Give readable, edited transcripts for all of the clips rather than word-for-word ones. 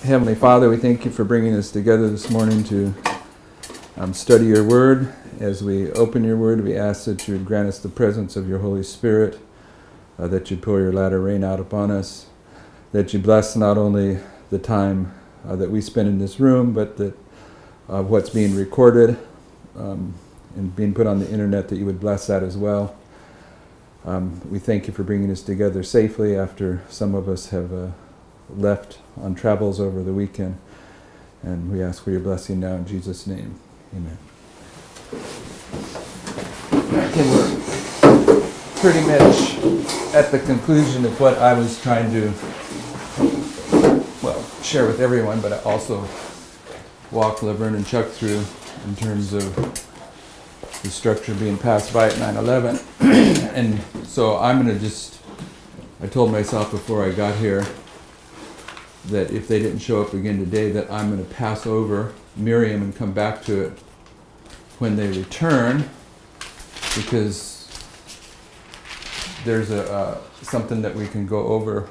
Heavenly Father, we thank you for bringing us together this morning to study your word. As we open your word, we ask that you would grant us the presence of your Holy Spirit, that you pour your latter rain out upon us, that you bless not only the time that we spend in this room, but that what's being recorded and being put on the internet, that you would bless that as well. We thank you for bringing us together safely after some of us have left on travels over the weekend. And we ask for your blessing now in Jesus' name. Amen. Okay, we're pretty much at the conclusion of what I was trying to, share with everyone, but I also walk Laverne and Chuck through in terms of the structure being passed by at 9/11. And so I'm going to I told myself before I got here that if they didn't show up again today, that I'm going to pass over Miriam and come back to it when they return, because there's something that we can go over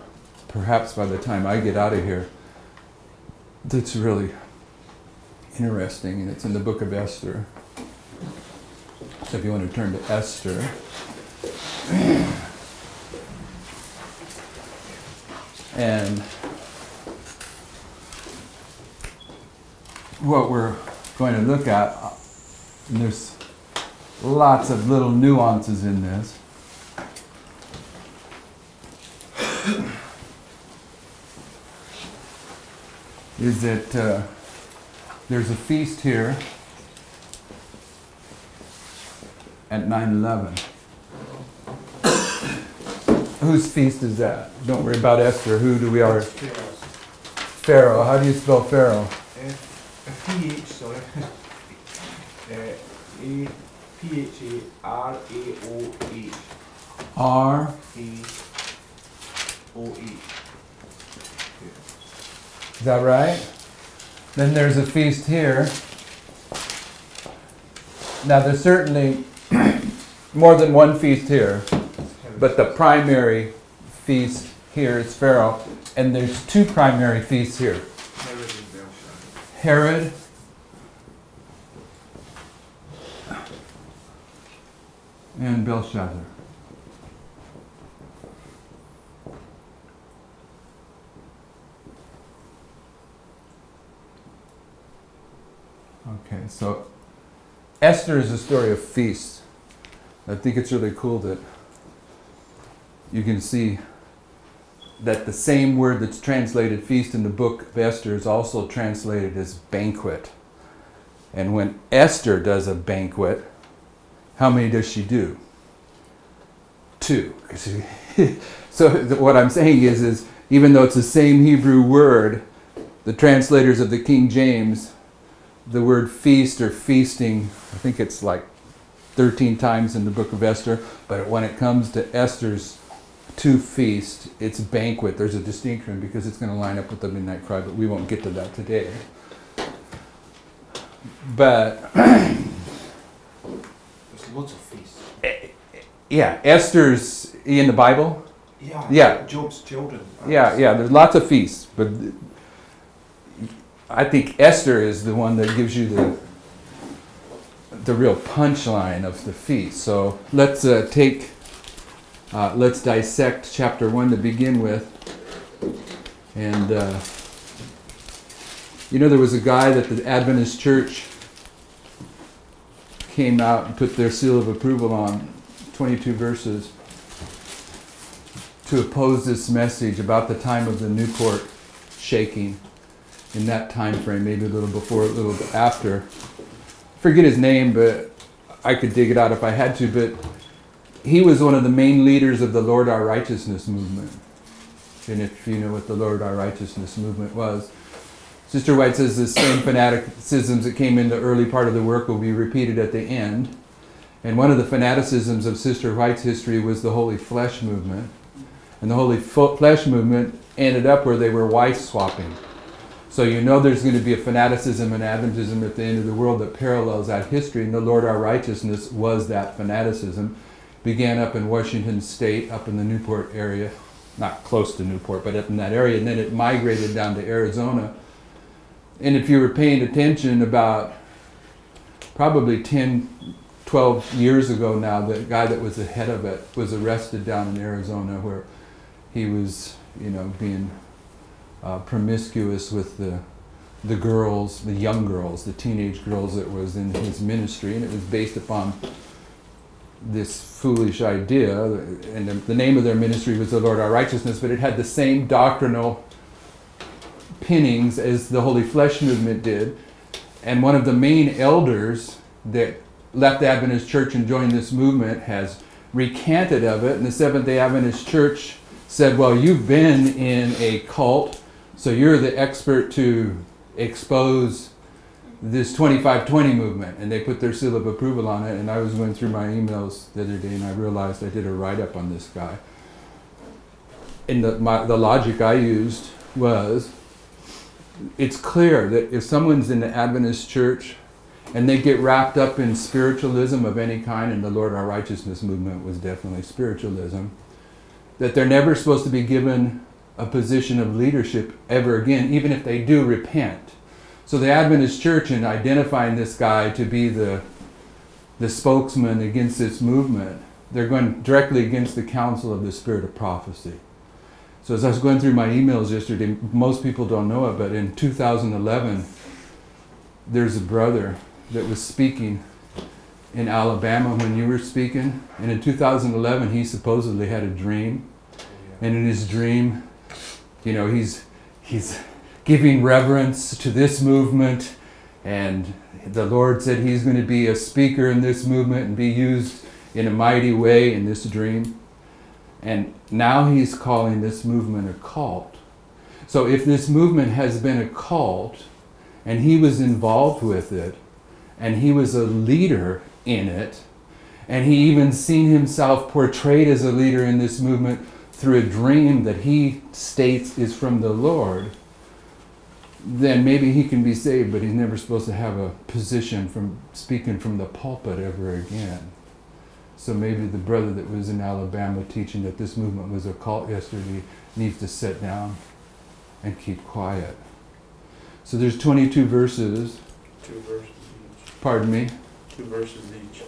perhaps by the time I get out of here that's really interesting, and it's in the book of Esther. So if you want to turn to Esther. And what we're going to look at, and there's lots of little nuances in this, is that there's a feast here at 9/11. Whose feast is that? Don't worry about Esther. Who do we are? Pharaoh. How do you spell Pharaoh? P-H, sorry. P-H-A-R-A-O-H. R-A-O-H. Is that right? Then there's a feast here. Now there's certainly more than one feast here, but the primary feast here is Pharaoh, and there's two primary feasts here. Herod and Belshazzar. Okay, so Esther is a story of feasts. I think it's really cool that you can see that the same word that's translated feast in the book of Esther is also translated as banquet. And when Esther does a banquet, how many does she do? 2. So what I'm saying is even though it's the same Hebrew word, the translators of the King James, the word feast or feasting, I think it's like 13 times in the book of Esther, but when it comes to Esther's 2 feast, it's banquet. There's a distinction because it's going to line up with the midnight cry, but we won't get to that today. But there's lots of feasts. Yeah, Esther's in the Bible. Yeah. Job's children. Yeah. There's lots of feasts, but I think Esther is the one that gives you the real punchline of the feast. So let's let's dissect chapter 1 to begin with. And there was a guy that the Adventist Church came out and put their seal of approval on, 22 verses, to oppose this message about the time of the Newport shaking. In that time frame, maybe a little before, a little bit after. I forget his name, but I could dig it out if I had to, but he was one of the main leaders of the Lord Our Righteousness movement. And if you know what the Lord Our Righteousness movement was, Sister White says the same fanaticisms that came in the early part of the work will be repeated at the end. And one of the fanaticisms of Sister White's history was the Holy Flesh movement. And the Holy Flesh movement ended up where they were wife swapping. So there's going to be a fanaticism and Adventism at the end of the world that parallels that history, and the Lord Our Righteousness was that fanaticism. Began up in Washington State, up in the Newport area, not close to Newport, but up in that area, and then it migrated down to Arizona And if you were paying attention, about probably 10, 12 years ago now, the guy that was the head of it was arrested down in Arizona, where he was, being promiscuous with the girls, the young girls, the teenage girls that was in his ministry, and it was based upon this foolish idea, and the name of their ministry was the Lord Our Righteousness, but it had the same doctrinal pinnings as the Holy Flesh movement did. And one of the main elders that left the Adventist Church and joined this movement has recanted of it, and the Seventh-day Adventist Church said, well, you've been in a cult, so you're the expert to expose this 2520 movement, and they put their seal of approval on it. And I was going through my emails the other day, and I realized I did a write-up on this guy. And the logic I used was, it's clear that if someone's in the Adventist Church and they get wrapped up in spiritualism of any kind, and the Lord Our Righteousness movement was definitely spiritualism, that they're never supposed to be given a position of leadership ever again, even if they do repent. So the Adventist Church, in identifying this guy to be the spokesman against this movement, they're going directly against the counsel of the spirit of prophecy. So as I was going through my emails yesterday, most people don't know it, but in 2011, there's a brother that was speaking in Alabama when you were speaking, and in 2011 he supposedly had a dream, and in his dream, he's giving reverence to this movement, and the Lord said he's going to be a speaker in this movement and be used in a mighty way in this dream. And now he's calling this movement a cult. So if this movement has been a cult, and he was involved with it, and he was a leader in it, and he even seen himself portrayed as a leader in this movement through a dream that he states is from the Lord, then maybe he can be saved, but he's never supposed to have a position from speaking from the pulpit ever again. So maybe the brother that was in Alabama teaching that this movement was a cult yesterday needs to sit down and keep quiet. So there's 22 verses. 2 verses each. Pardon me? 2 verses each.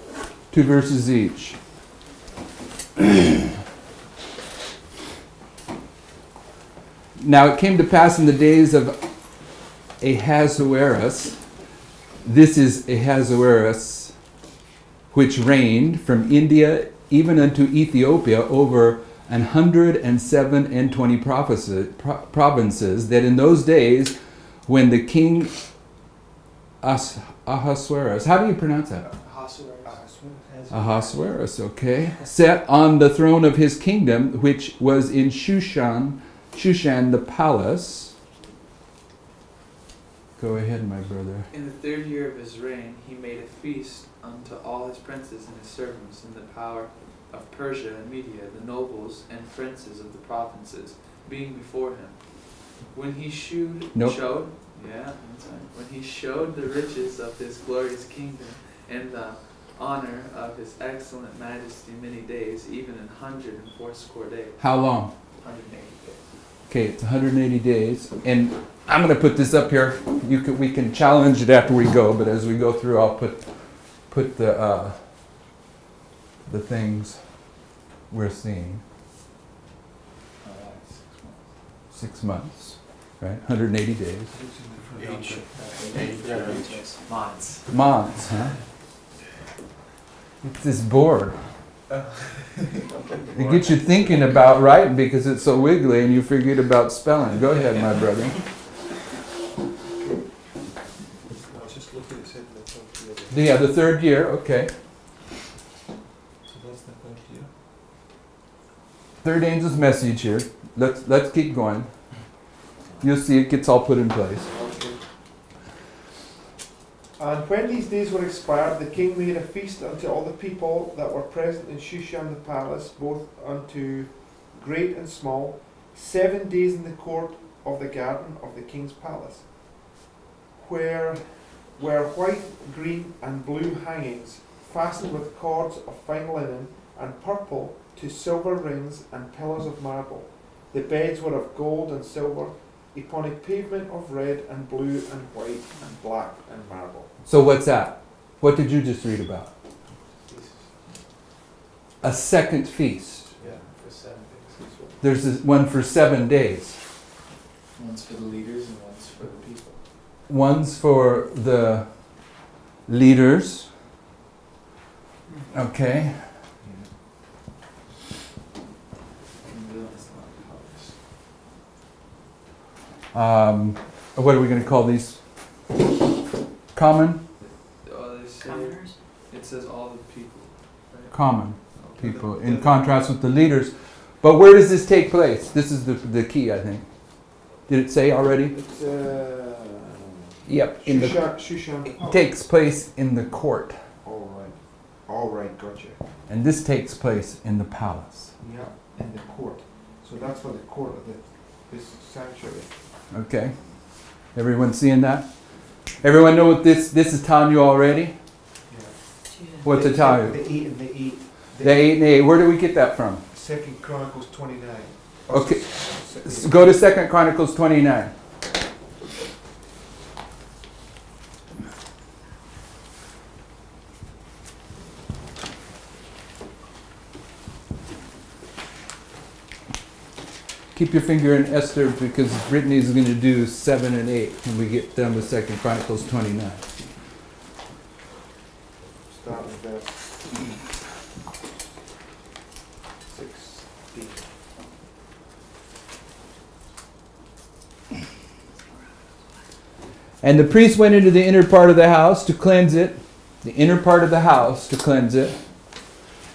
2 verses each. Now it came to pass in the days of Ahasuerus, this is Ahasuerus, which reigned from India even unto Ethiopia over 127 provinces, that in those days when the king Ahasuerus, how do you pronounce that? Ahasuerus, okay, sat on the throne of his kingdom, which was in Shushan the palace. Go ahead, my brother. In the 3rd year of his reign, he made a feast unto all his princes and his servants in the power of Persia and Media, the nobles and princes of the provinces, being before him. When he showed the riches of his glorious kingdom and the honor of his excellent majesty many days, even 180 days. How long? 180 days. Okay, it's 180 days, and I'm going to put this up here. We can challenge it after we go, but as we go through, I'll put the things we're seeing. 6 months, right? 180 days. Each. Months, huh? It's this board. It gets you thinking about writing because it's so wiggly and you forget about spelling. Go ahead, my brother. Just look at it. Yeah, the 3rd year, okay. So that's the 3rd year. 3rd angel's message here. Let's keep going. You'll see it gets all put in place. And when these days were expired, the king made a feast unto all the people that were present in Shushan the palace, both unto great and small, 7 days in the court of the garden of the king's palace, where were white, green, and blue hangings, fastened with cords of fine linen, and purple, to silver rings and pillars of marble. The beds were of gold and silver, upon a pavement of red and blue and white and black and marble. So what's that? What did you just read about? A second feast. Yeah, for 7 days. There's this one for 7 days. One's for the leaders and one's for the people. One's for the leaders. Okay. What are we going to call these? Common? Oh, they say, it says all the people. Right? Common people, in contrast with the leaders. But where does this take place? This is the key, I think. Did it say already? It's Yep. In the, Shushan. it takes place in the court. All right, gotcha. And this takes place in the palace. Yeah, in the court. So that's for the court of this sanctuary. Okay. Everyone seeing that? Everyone know what this is telling you already? Yeah. What's it telling you? The 8 and the 8. The 8 and 8. Where do we get that from? 2 Chronicles 29. Okay. Go to 2 Chronicles 29. Keep your finger in Esther because Brittany's going to do 7 and 8 when we get done with 2 Chronicles 29. Start with verse 16. And the priest went into the inner part of the house to cleanse it,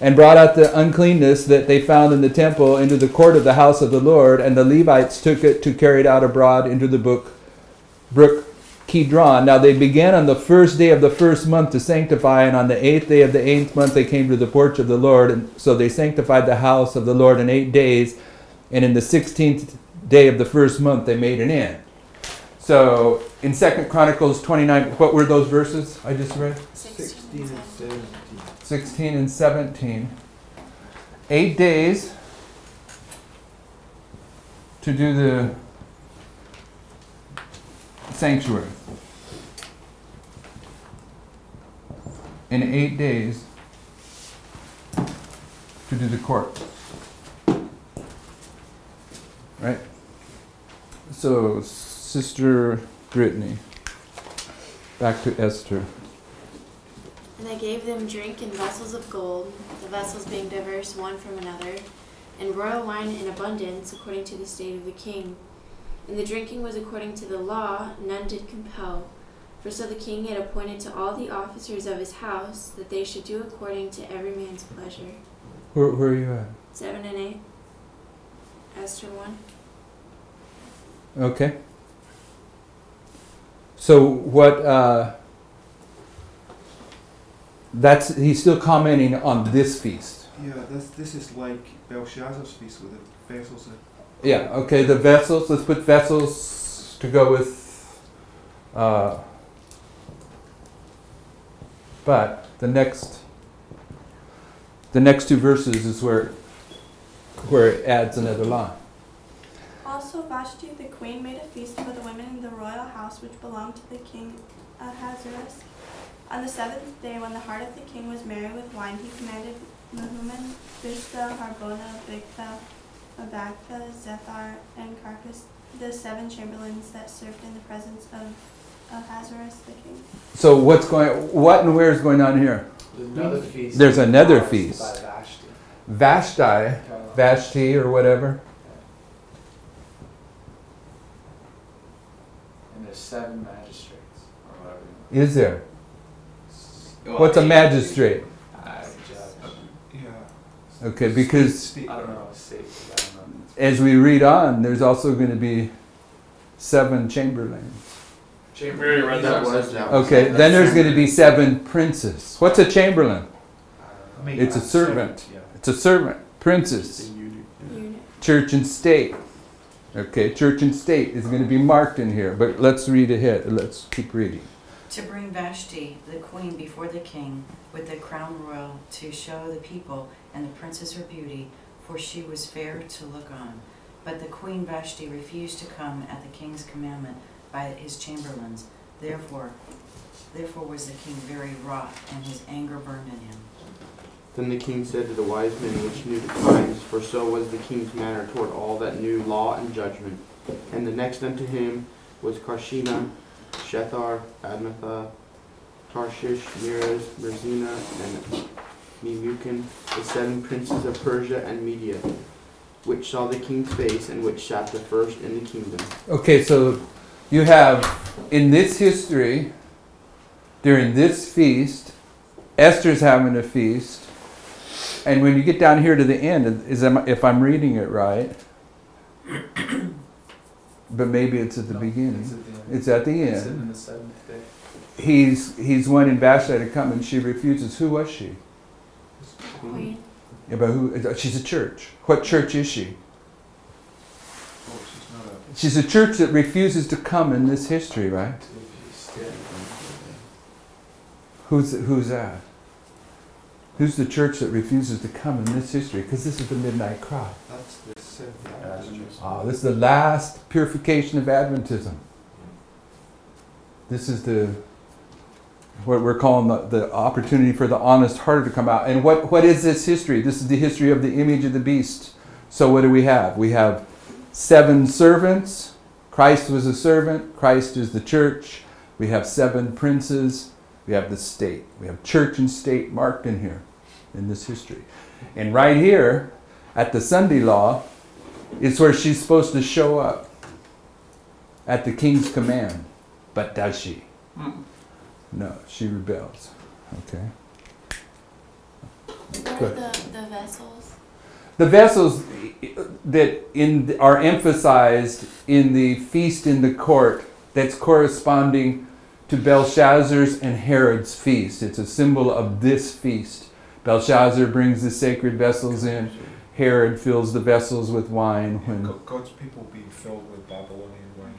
and brought out the uncleanness that they found in the temple into the court of the house of the Lord, and the Levites took it to carry it out abroad into the brook Kidron. Now they began on the first day of the first month to sanctify, and on the 8th day of the 8th month they came to the porch of the Lord, and so they sanctified the house of the Lord in 8 days, and in the 16th day of the first month they made an end. So in 2 Chronicles 29, what were those verses I just read? 16 and 17. 16 and 17. 8 days to do the sanctuary. In 8 days to do the court. Right? So, Sister Brittany, back to Esther. And I gave them drink in vessels of gold, the vessels being diverse one from another, and royal wine in abundance according to the state of the king. And the drinking was according to the law, none did compel. For so the king had appointed to all the officers of his house that they should do according to every man's pleasure. Where are you at? 7 and 8. Esther 1. Okay. So what, he's still commenting on this feast. Yeah, this is like Belshazzar's feast with the vessels. Yeah, okay, the vessels, let's put vessels to go with, but the next 2 verses is where it adds another line. Also Vashti the queen made a feast for the women in the royal house which belonged to the king Ahasuerus. On the 7th day, when the heart of the king was merry with wine, he commanded Mehuman, Biztha, Harbona, Bigtha, Abagtha, Zethar, and Carcas, the 7 chamberlains that served in the presence of Ahasuerus the king. So what and where is going on here? Another feast. There's another feast. By Vashti or whatever. And there's 7 magistrates, or whatever. Is there? Well, What's a magistrate? Yeah. Okay, because I don't know, safe, I don't know. as we read on, there's also going to be 7 chamberlains. Okay, then there's going to be 7 princes. What's a chamberlain? It's a servant. It's a servant. Princess. Unit. Church and state. Okay, church and state is going to be marked in here, but let's read ahead. Let's keep reading. To bring Vashti, the queen, before the king with the crown royal, to show the people and the princess her beauty, for she was fair to look on. But the queen Vashti refused to come at the king's commandment by his chamberlains. Therefore was the king very wroth, and his anger burned in him. Then the king said to the wise men which knew the times, for so was the king's manner toward all that knew law and judgment. And the next unto him was Karshena, Shethar, Admatha, Tarshish, Meres, Merzina, and Memucan, the 7 princes of Persia and Media, which saw the king's face, and which sat the first in the kingdom. Okay, so you have in this history, during this feast, Esther's having a feast, and when you get down here to the end, if I'm reading it right, but maybe it's at the beginning. It's at the It's end. in the 7th day. He's wanting Vashti to come, and she refuses. Who was she? Queen. Yeah, but who? She's a church. What church is she? Oh, she's not a She's a church that refuses to come in this history, right? Feast, yeah. Who's that? Who's the church that refuses to come in this history? Because this is the midnight cry. That's the Seventh Adventist. Ah, this is the last purification of Adventism. This is what we're calling the opportunity for the honest heart to come out. And what is this history? This is the history of the image of the beast. So what do we have? We have 7 servants. Christ was a servant. Christ is the church. We have 7 princes. We have the state. We have church and state marked in here, in this history. And right here, at the Sunday law, is where she's supposed to show up at the king's command. But does she? No, she rebels. Okay. What Good. are the vessels? The vessels that are emphasized in the feast in the court, that's corresponding to Belshazzar's and Herod's feast. It's a symbol of this feast. Belshazzar brings the sacred vessels in. Herod fills the vessels with wine. When, God's people being filled with Babylonian wine.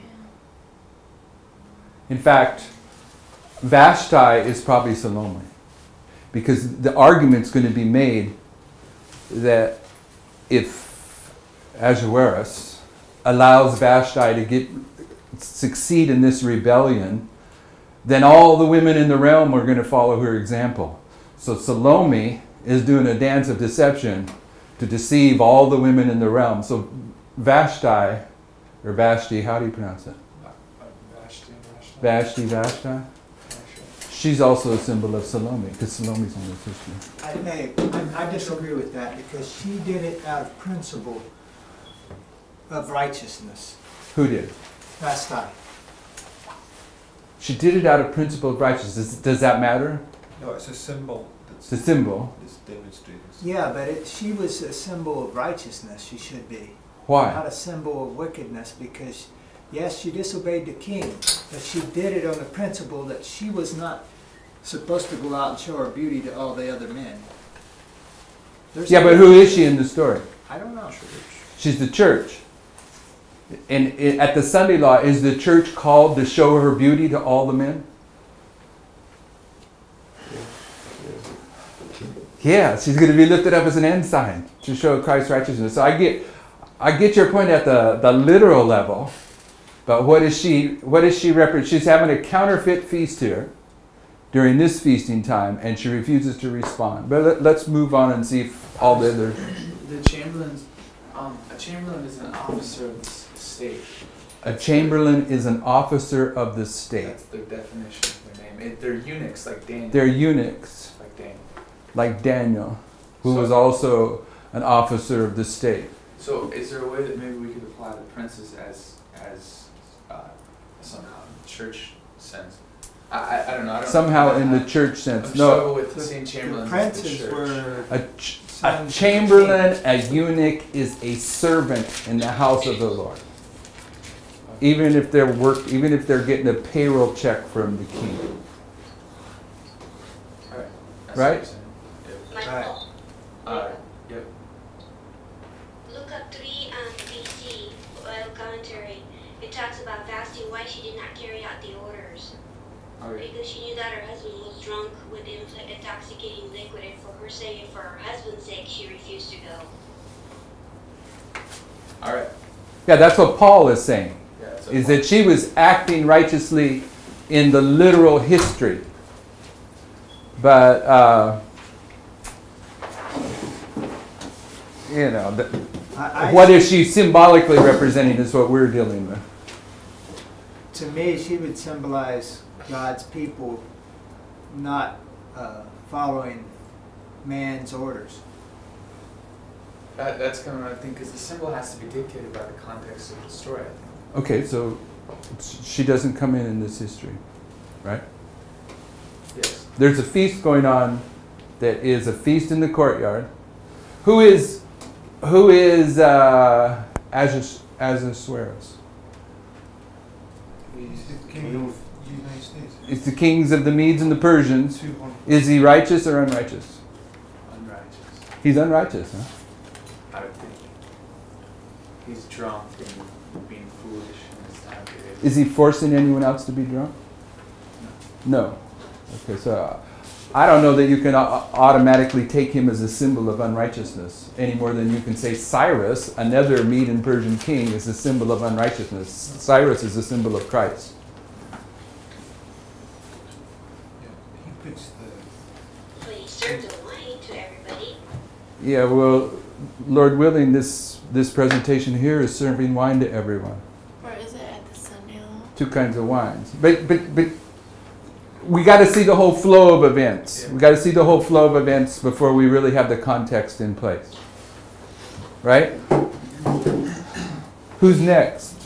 in fact, Vashti is probably Salome, because the argument's going to be made that if Ahasuerus allows Vashti to succeed in this rebellion, then all the women in the realm are going to follow her example. So Salome is doing a dance of deception to deceive all the women in the realm. So Vashti, or Vashti, how do you pronounce it? Vashti. She's also a symbol of Salome, because Salome's in this history. I disagree with that, because she did it out of principle of righteousness. Who did? Vashti. She did it out of principle of righteousness. Does that matter? No, it's a symbol It's a symbol. that's demonstrating. Yeah, but she was a symbol of righteousness, she should be. Not Why? a symbol of wickedness, because, yes, she disobeyed the king, but she did it on the principle that she was not supposed to go out and show her beauty to all the other men. Yeah, but who is she in the story? I don't know. She's the church. And at the Sunday law, is the church called to show her beauty to all the men? Yeah, she's going to be lifted up as an ensign to show Christ's righteousness. So I get your point at the literal level, but what is she represent? She's having a counterfeit feast here during this feasting time, and she refuses to respond. But let's move on and see if all the other... The chamberlains, a chamberlain is an officer of the state. A chamberlain is an officer of the state. That's their definition of their name. They're eunuchs like Daniel. They're eunuchs, Like Daniel. like Daniel, who So- was also an officer of the state. So is there a way that maybe we could apply the princes as some kind of church sense? I don't know. I don't Somehow in the I- church I sense. struggle No, with the same The chamberlains as the princes church. were a chamberlain, a eunuch, is a servant in the house of the Lord. Even if they're getting a payroll check from the king. Alright. That's Right? what you're saying. Michael, Yep. look up 3 BC oil commentary. It talks about fasting, why she did not carry out the orders. Okay. Because she knew that her husband was drunk with intoxicating liquid, and for her sake and for her husband's sake, she refused to go. Alright. Yeah, that's what Paul is saying. Yeah, so Is that she was acting righteously in the literal history. But, you know, what is she symbolically representing is what we're dealing with. To me, she would symbolize God's people not following man's orders. that's kind of what I think, because the symbol has to be dictated by the context of the story, I think. Okay, so she doesn't come in this history, right? Yes. There's a feast going on that is a feast in the courtyard. Who is Ahasuerus? He's the king of the United States. It's the kings of the Medes and the Persians. 200. Is he righteous or unrighteous? Unrighteous. He's unrighteous, huh? I would think. He's drunk and being foolish in his time period. Is he forcing anyone else to be drunk? No. Okay, so I don't know that you can automatically take him as a symbol of unrighteousness any more than you can say Cyrus, another Mede and Persian king, is a symbol of unrighteousness. Cyrus is a symbol of Christ. Yeah, he puts the. But he served the wine to everybody. Yeah, well, Lord willing, this presentation here is serving wine to everyone. Or is it at the Sunday law? Two kinds of wines. But we got to see the whole flow of events. Yeah. We got to see the whole flow of events before we really have the context in place. Right? Who's next?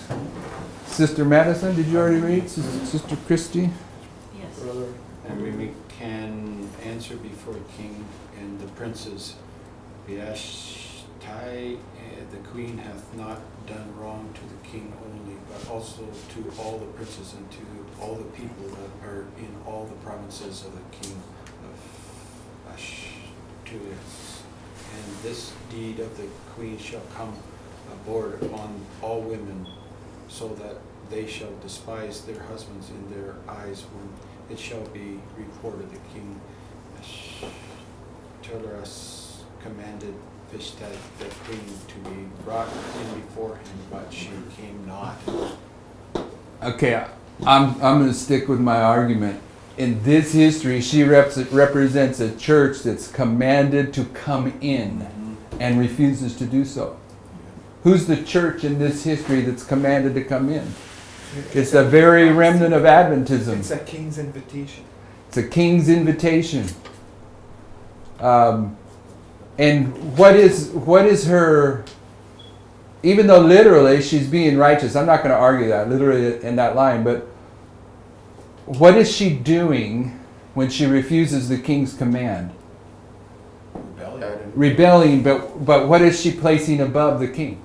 Sister Madison, did you already read? Sister Christy? Yes. Brother. And we can answer before the king and the princes. Vashti, the queen, hath not done wrong to the king only, but also to all the princes and to all the people that are in all the provinces of the king of Ahasuerus. And this deed of the queen shall come aboard upon all women, so that they shall despise their husbands in their eyes when it shall be reported the king Ahasuerus commanded Vashti the queen to be brought in before him, but she came not. Okay, I'm going to stick with my argument. In this history, she represents a church that's commanded to come in and refuses to do so. Who's the church in this history that's commanded to come in? It's the very remnant of Adventism. It's a king's invitation. It's a king's invitation. And what is her, even though literally she's being righteous, I'm not going to argue that literally in that line, but what is she doing when she refuses the king's command? Rebelling, but what is she placing above the king?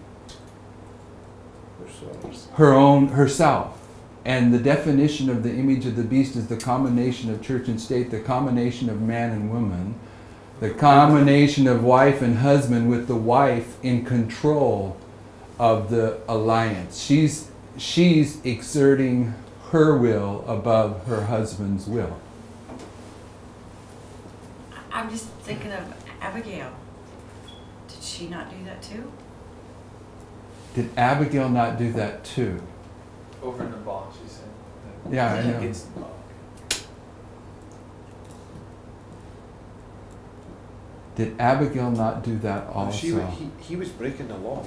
Herself. And the definition of the image of the beast is the combination of church and state, the combination of man and woman, the combination of wife and husband, with the wife in control of the alliance. She's exerting her will above her husband's will. I'm just thinking of Abigail. Did she not do that too? Did Abigail not do that too? Over and above, she said. Yeah, I know. Against Nabal. Did Abigail not do that also? He was breaking the law.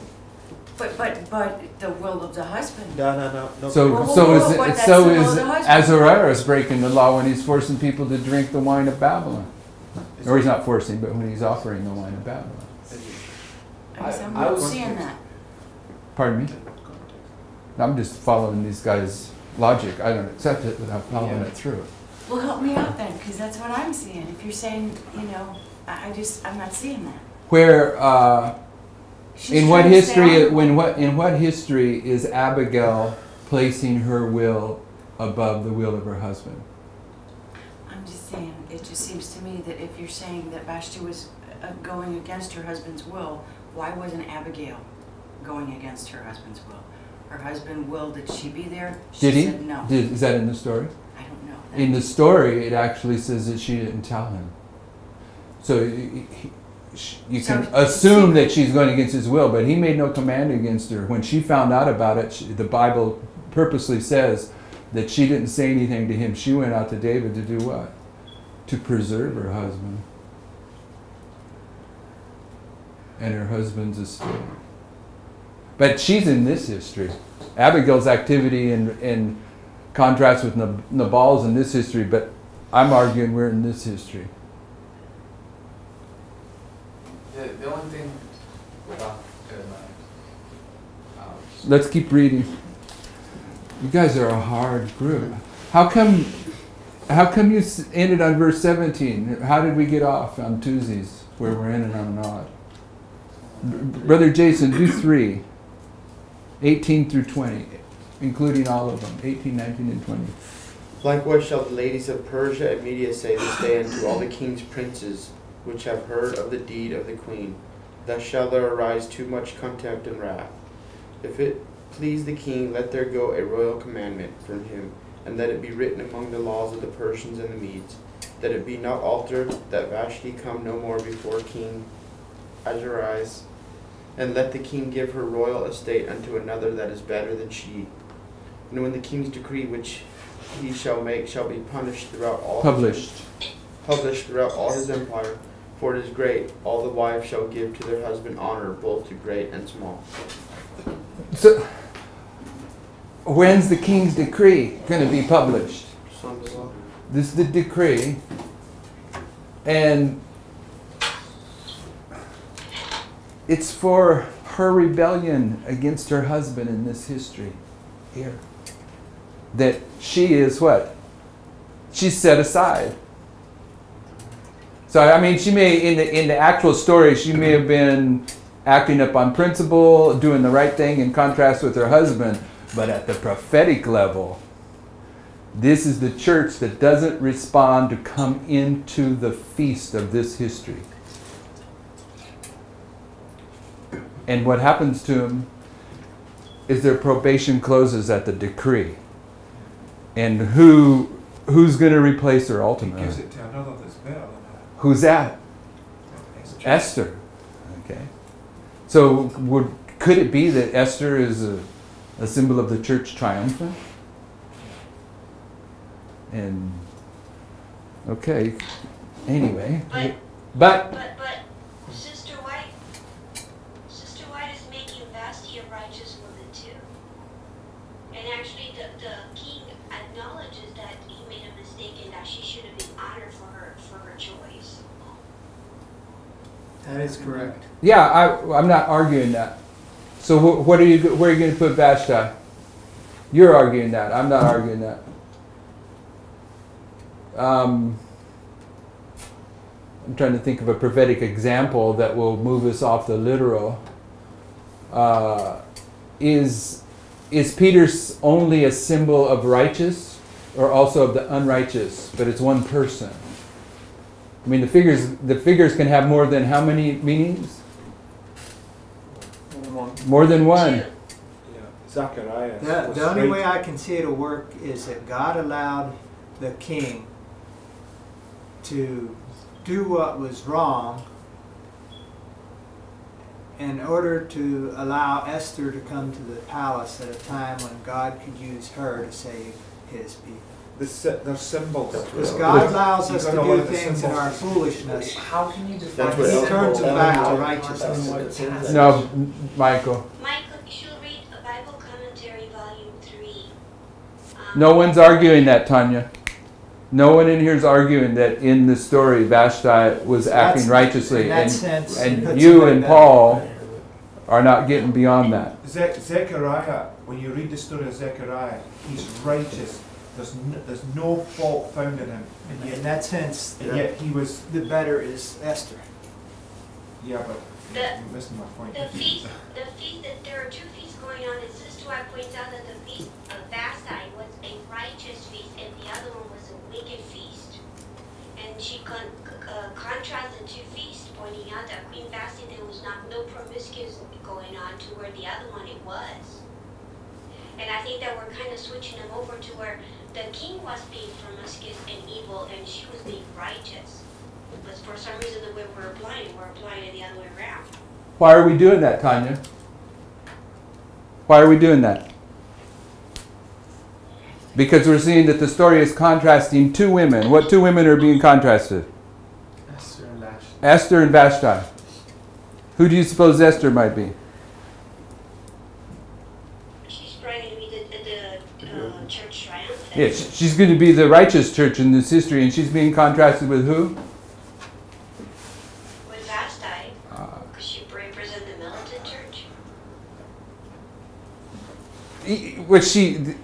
But the will of the husband. No. So is Ahasuerus breaking the law when he's forcing people to drink the wine of Babylon? Or he's not forcing, but when he's offering the wine of Babylon. I'm I not was- seeing that. Pardon me? I'm just following these guys' logic. I don't accept it without following it through. Well, help me out then, because that's what I'm seeing. If you're saying, I'm not seeing that. Where She's in what trying to stay history on- in what history is Abigail placing her will above the will of her husband? I'm just saying, it just seems to me that if you're saying that Vashti was going against her husband's will, why wasn't Abigail going against her husband's will? Her husband willed that she be there. She Did he? said no. Is that in the story? I don't know. In the story, it actually says that she didn't tell him. So you So can assume that she's going against his will, but he made no command against her. When she found out about it, the Bible purposely says that she didn't say anything to him. She went out to David to do what? To preserve her husband and her husband's estate. But she's in this history. Abigail's activity in contrast with Nabal's in this history, but I'm arguing we're in this history. The only thing. Well, Let's keep reading. You guys are a hard group. How come you ended on verse 17? How did we get off on Tuesdays where we're in and on not? Brother Jason, do 3. 18 through 20, including all of them. 18, 19, and 20. Likewise shall the ladies of Persia and Media say this day unto all the king's princes, which have heard of the deed of the queen. Thus shall there arise too much contempt and wrath. If it please the king, let there go a royal commandment from him, and let it be written among the laws of the Persians and the Medes, that it be not altered, that Vashti come no more before King Ahasuerus, and let the king give her royal estate unto another that is better than she. And when the king's decree which he shall make shall be published throughout all his empire, for it is great, all the wives shall give to their husband honor, both to great and small. So, when's the king's decree going to be published? This is the decree, and it's for her rebellion against her husband in this history here. That she is what? She's set aside. So I mean, she may in the actual story she may have been acting up on principle, doing the right thing in contrast with her husband, but at the prophetic level, this is the church that doesn't respond to come into the feast of this history. And what happens to them is their probation closes at the decree. And who's going to replace her He ultimately? gives it to another that's better than her. Who's that? Esther. Esther. Okay. So could it be that Esther is a symbol of the church triumphant? And okay. Anyway. But Sister White is making Vashti a righteous woman too. And actually the king acknowledges that he made a mistake and that she should have been honored for her choice. That is correct. yeah, I'm not arguing that. So where are you going to put Vashti? You're arguing that. I'm not arguing that. I'm trying to think of a prophetic example that will move us off the literal. Is Peter's only a symbol of righteous or also of the unrighteous? But it's one person. I mean, the figures can have more than how many meanings? More than one. Yeah, Zachariah. The only way I can see it'll work is that God allowed the king to do what was wrong in order to allow Esther to come to the palace at a time when God could use her to save his people. They're symbols. Because God allows us to do things in our foolishness. How can you define That's what He turns it back to righteousness. No, Michael. Michael, you should read a Bible commentary, volume 3. No one's arguing that, Tanya. No one in here is arguing that in the story Vashti was acting righteously, in that sense, and puts you it and like Paul are not getting beyond that. Zechariah, when you read the story of Zechariah, he's righteous. There's no fault found in him. that. In that sense, And yet he was. the better is Esther. Yeah, but The- you're missing my point. The feast that there are 2 feasts going on, and Sister White points out that the feast of Vashti was a righteous feast, and the other one was a wicked feast. And she contrasts the 2 feasts, pointing out that Queen Vashti there was no promiscuous going on, to where the other one it was. And I think that we're kind of switching them over to where the king was being promiscuous and evil, and she was being righteous. But for some reason, the way we're applying it the other way around. Why are we doing that, Tanya? Why are we doing that? Because we're seeing that the story is contrasting two women. What two women are being contrasted? Esther and Vashti. Esther and Vashti. Who do you suppose Esther might be? She's probably going to be the church triumphant. Yes, she's going to be the righteous church in this history, and she's being contrasted with who? With Vashti, because she represents the militant church.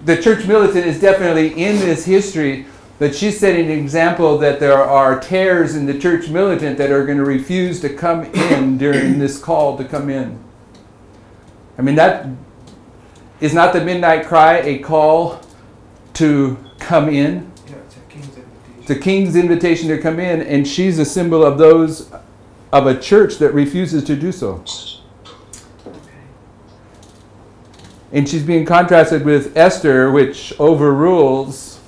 The church militant is definitely in this history, but she's setting an example that there are tares in the church militant that are going to refuse to come in during this call to come in. I mean, that is not the midnight cry a call to come in? Yeah, it's a king's invitation. It's a king's invitation to come in, and she's a symbol of those of a church that refuses to do so. And she's being contrasted with Esther, which overrules,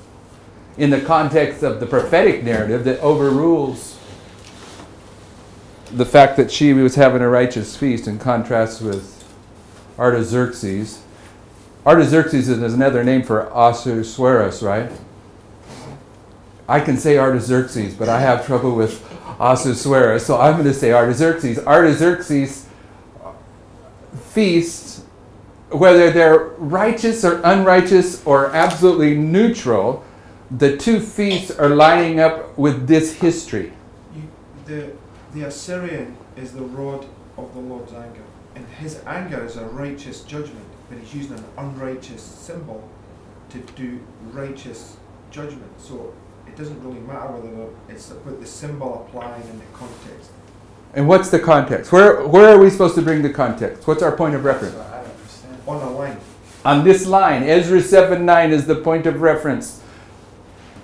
in the context of the prophetic narrative, that overrules the fact that she was having a righteous feast, in contrast with Artaxerxes. Artaxerxes is another name for Ahasuerus, right? I can say Artaxerxes, but I have trouble with Ahasuerus, so I'm going to say Artaxerxes. Artaxerxes feasts, whether they're righteous or unrighteous or absolutely neutral, the two feasts are lining up with this history. The Assyrian is the rod of the Lord's anger, and his anger is a righteous judgment, but he's using an unrighteous symbol to do righteous judgment. So it doesn't really matter whether it's about the symbol applying in the context. And what's the context? Where are we supposed to bring the context? What's our point of reference? I don't understand. On a line. On this line, Ezra 7:9 is the point of reference.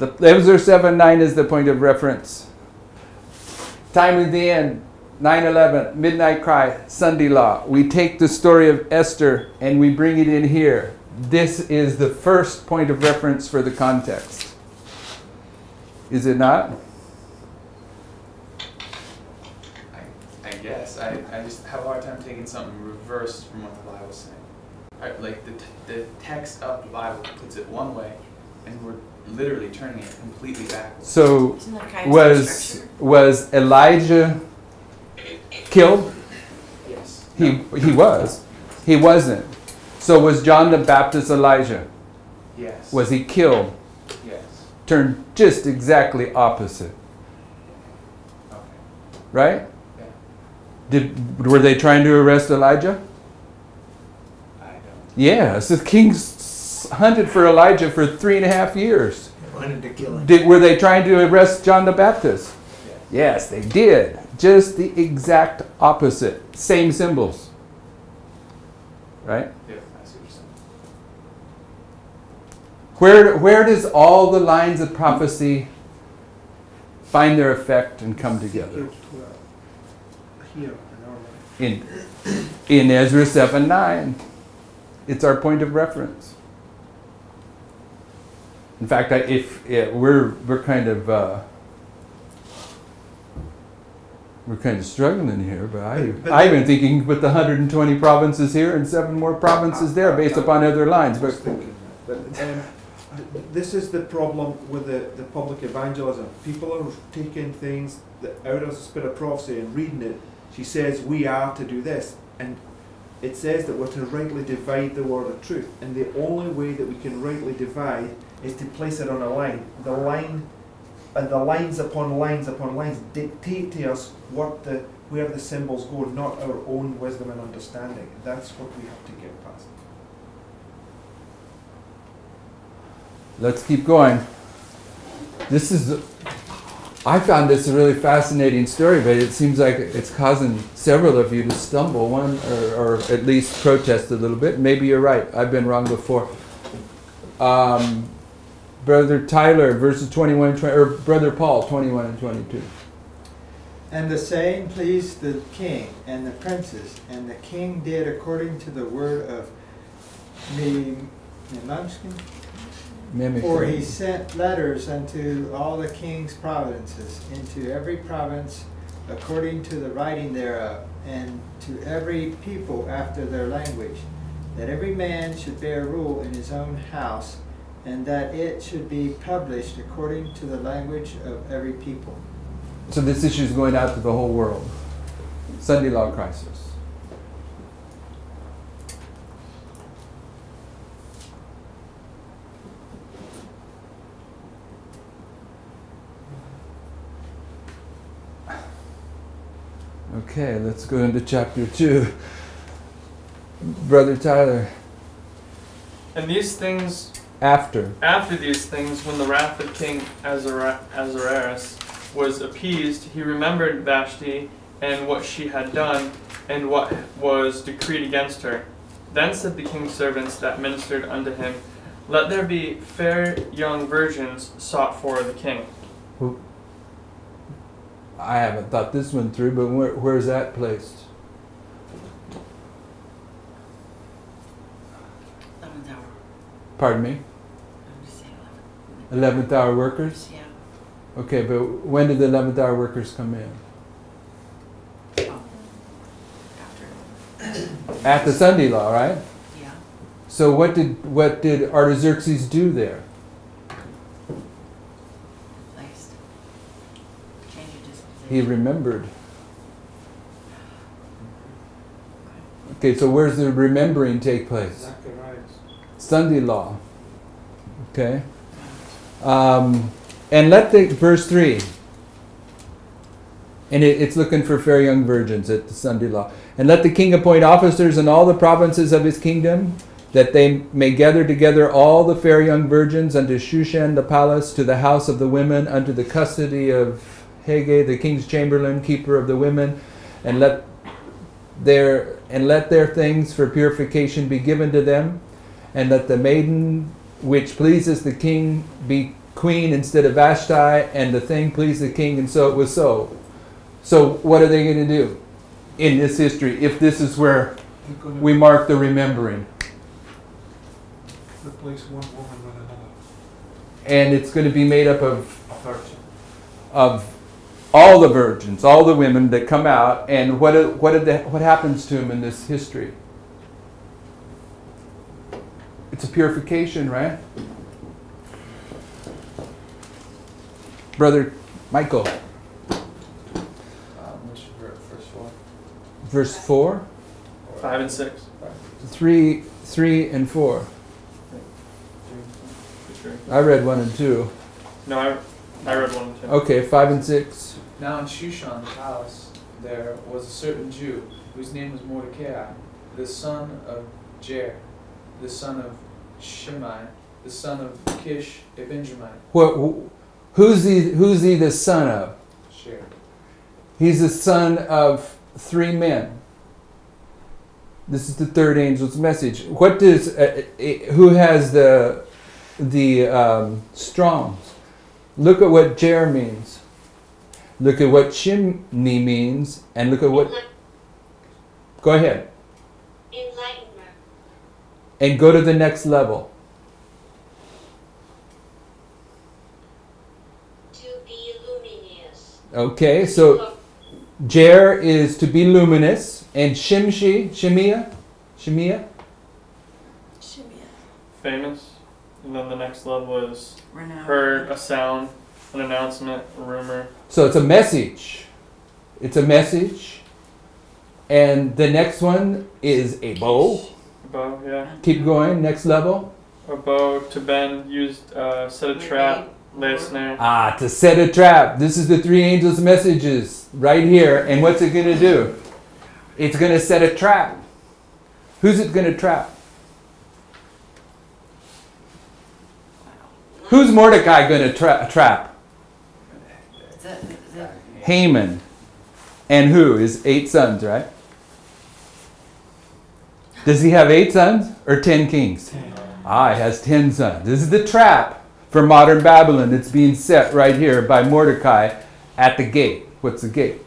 Ezra 7:9 is the point of reference. Time at the end, 9/11, midnight cry, Sunday law. We take the story of Esther and we bring it in here. This is the first point of reference for the context. Is it not? I guess. I just have a hard time taking something reversed from what the Bible's saying. Like the text of the Bible puts it one way, and we're literally turning it completely backwards. So Isn't that kind of structure? was Elijah killed? Yes. He was. He wasn't. So was John the Baptist Elijah? Yes. Was he killed? Yes. Turned just exactly opposite. Okay. Right? Yeah. Were they trying to arrest Elijah? I don't. Yes. The kings hunted for Elijah for 3.5 years. They wanted to kill him. Were they trying to arrest John the Baptist? Yes. Yes, they did. Just the exact opposite. Same symbols. Right? Yeah, I see what you're saying. Where does all the lines of prophecy find their effect and come together? Here, in our line. In Ezra 7:9. It's our point of reference. In fact, we're kind of struggling here, but I've been thinking with the 120 provinces here and 7 more provinces there, based upon other lines. I was But thinking that. But this is the problem with the public evangelism. People are taking things that out of the spirit of prophecy and reading it. She says we are to do this, and it says that we're to rightly divide the word of truth. And the only way that we can rightly divide is to place it on a line. The line, and the lines upon lines upon lines dictate to us where the symbols go, not our own wisdom and understanding. That's what we have to get past. let's keep going. I found this a really fascinating story, but it seems like it's causing several of you to stumble, or at least protest a little bit. Maybe you're right. I've been wrong before. Brother Tyler, verses 21 and 20, or Brother Paul, 21 and 22. And the saying pleased the king and the princes, and the king did according to the word of Mimic. For he sent letters unto all the king's provinces, into every province according to the writing thereof, and to every people after their language, that every man should bear rule in his own house, and that it should be published according to the language of every people. So this issue is going out to the whole world. Sunday law crisis. Okay, let's go into chapter 2. Brother Tyler. And these things, After these things, when the wrath of King Ahasuerus was appeased, he remembered Vashti and what she had done, and what was decreed against her. Then said the king's servants that ministered unto him, Let there be fair young virgins sought for the king. I haven't thought this one through, but where's that placed? 11th hour. Pardon me? I'm just saying 11th hour workers? Yeah. Okay, but when did the 11th hour workers come in? Oh. After. At the Sunday law, right? Yeah. So what did Artaxerxes do there? Placed. Change of disposition. He remembered. Okay, so where's the remembering take place? Sunday law. Okay. And let the, verse 3, and it's looking for fair young virgins at the Sunday law. And let the king appoint officers in all the provinces of his kingdom, that they may gather together all the fair young virgins unto Shushan the palace, to the house of the women, unto the custody of Haggai the king's chamberlain, keeper of the women, and let their things for purification be given to them, and let the maiden which pleases the king be queen instead of Vashti, and the thing pleased the king, and so it was so. So what are they going to do in this history if this is where we mark the remembering? Replace one woman with another. And it's going to be made up of all the virgins, all the women that come out, and what happens to them in this history? It's a purification, right? Brother Michael. Verse 4. Verse 4? 5 and 6. 3 and 4. I read 1 and 2. No, I read 1 and 2. Okay, 5 and 6. Now in Shushan the palace there was a certain Jew, whose name was Mordecai, the son of Jair, the son of Shimei, the son of Kish, a Benjamite. Who's he the son of? Share. He's the son of 3 men. This is the third angel's message. What does who has the Strongs? Look at what Jair means. Look at what Shimni means, and look at what. Go ahead. Enlightenment. And go to the next level. To be luminous. Okay, so Jair is to be luminous, and Shemaiah. Famous. And then the next level is Renowned. heard, a sound, an announcement, a rumor. So it's a message. It's a message. And the next one is a bow. Bow, yeah. Keep going, next level. A bow to bend, used, set a trap, lay a snare. Ah, to set a trap. This is the 3 angels' messages right here. And what's it going to do? It's going to set a trap. Who's it going to trap? Who's Mordecai going to trap? Haman. And who? His 8 sons, right? Does he have 8 sons or 10 kings? Ah, he has 10 sons. This is the trap for modern Babylon. It's being set right here by Mordecai at the gate. What's the gate?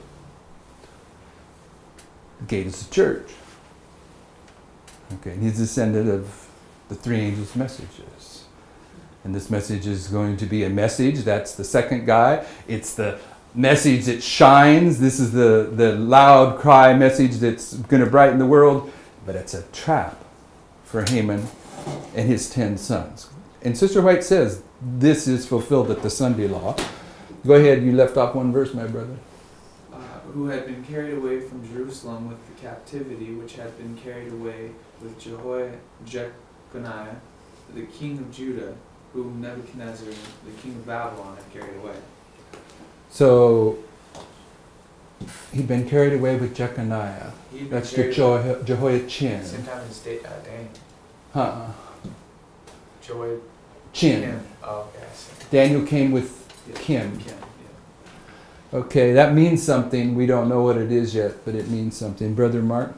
The gate is the church. Okay, and he's descendant of the 3 angels' messages. And this message is going to be a message. That's the second guy. It's the message that shines. This is the loud cry message that's going to brighten the world. But it's a trap for Haman and his 10 sons. And Sister White says this is fulfilled at the Sunday law. Go ahead. You left off one verse, my brother. Who had been carried away from Jerusalem with the captivity which had been carried away with Jeconiah, the king of Judah, whom Nebuchadnezzar, the king of Babylon, had carried away. So he'd been carried away with Jeconiah. That's Jehoiachin. Same time as Daniel. Chin. Oh, okay, I see. Daniel came with Kim. Okay, that means something. We don't know what it is yet, but it means something. Brother Mark?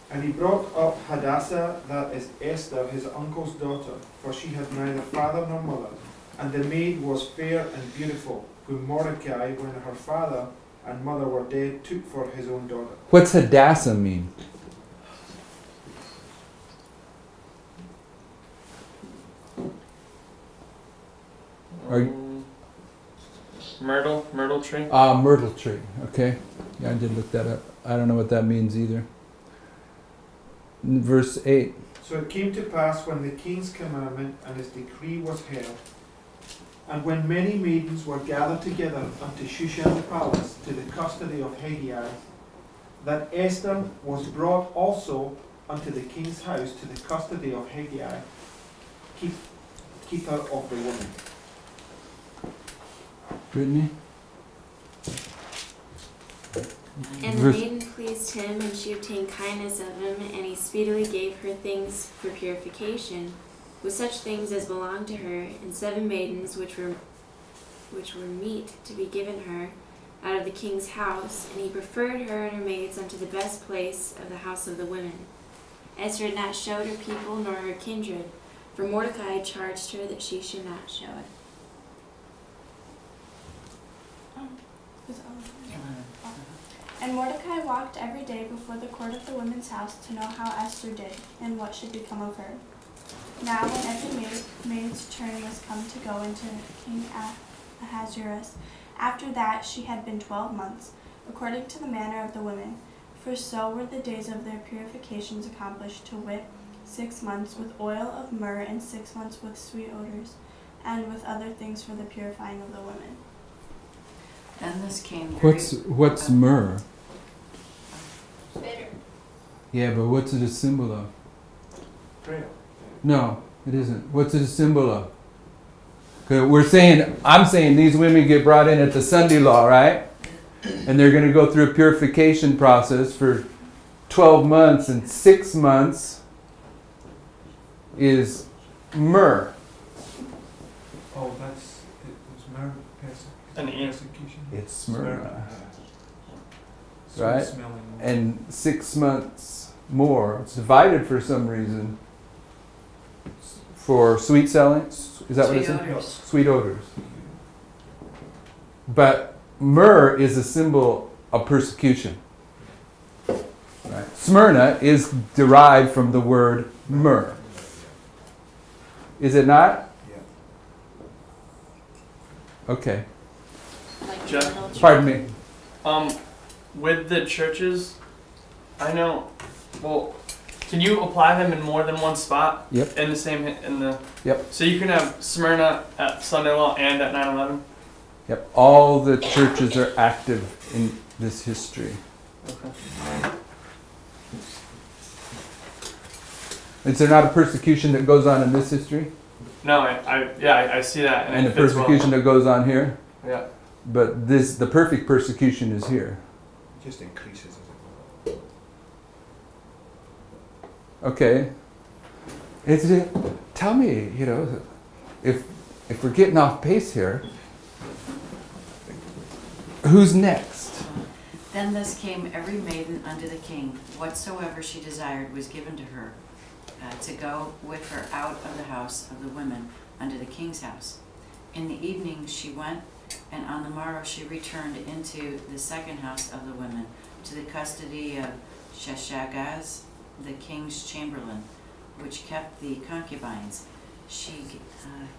And he brought up Hadassah, that is Esther, his uncle's daughter, for she had neither father nor mother. And the maid was fair and beautiful, whom Mordecai, when her father and mother were dead, took for his own daughter. What's Hadassah mean? Myrtle tree. Myrtle tree. Okay. Yeah, I did look that up. I don't know what that means either. Verse 8. So it came to pass when the king's commandment and his decree was held, and when many maidens were gathered together unto Shushan the palace to the custody of Haggai, that Esther was brought also unto the king's house to the custody of Haggai, keeper of the woman. Brittany? And the maiden pleased him, and she obtained kindness of him, and he speedily gave her things for purification, with such things as belonged to her, and 7 maidens which were meet to be given her out of the king's house, and he preferred her and her maids unto the best place of the house of the women. Esther had not showed her people nor her kindred, for Mordecai had charged her that she should not show it. And Mordecai walked every day before the court of the women's house to know how Esther did, and what should become of her. Now when every maid's turn was come to go into King Ahasuerus, after that she had been 12 months, according to the manner of the women, for so were the days of their purifications accomplished, to wit, 6 months with oil of myrrh, and 6 months with sweet odors, and with other things for the purifying of the women. Then this came. What's myrrh? Bitter. Yeah, but what's it a symbol of? Prayer. No, it isn't. What's it a symbol of? 'Cause I'm saying these women get brought in at the Sunday law, right? And they're going to go through a purification process for 12 months, and 6 months is myrrh. Oh, it was myrrh persecution. It's Smyrna. Sweet Right? smelling. And 6 months more. It's divided for some reason. For sweet selling. Is that what it says? Sweet odors. But myrrh is a symbol of persecution. Right? Smyrna is derived from the word myrrh. Is it not? Yeah. Okay. Like Jeff? Myrtle tree. Pardon me. With the churches, I know. Well, can you apply them in more than one spot? Yep. In the same Yep. So you can have Smyrna at Sunday Law and at 9/11. Yep. All the churches are active in this history. Okay. Is there not a persecution that goes on in this history? No, I see that. And it the fits well. persecution that goes on here? Yeah. But the perfect persecution is here. It just increases as it goes. Okay. Tell me, if we're getting off pace here, who's next? Then thus came every maiden unto the king, whatsoever she desired was given to her, to go with her out of the house of the women unto the king's house. In the evening she went, and on the morrow she returned into the second house of the women, to the custody of Sheshagaz, the king's chamberlain, which kept the concubines. she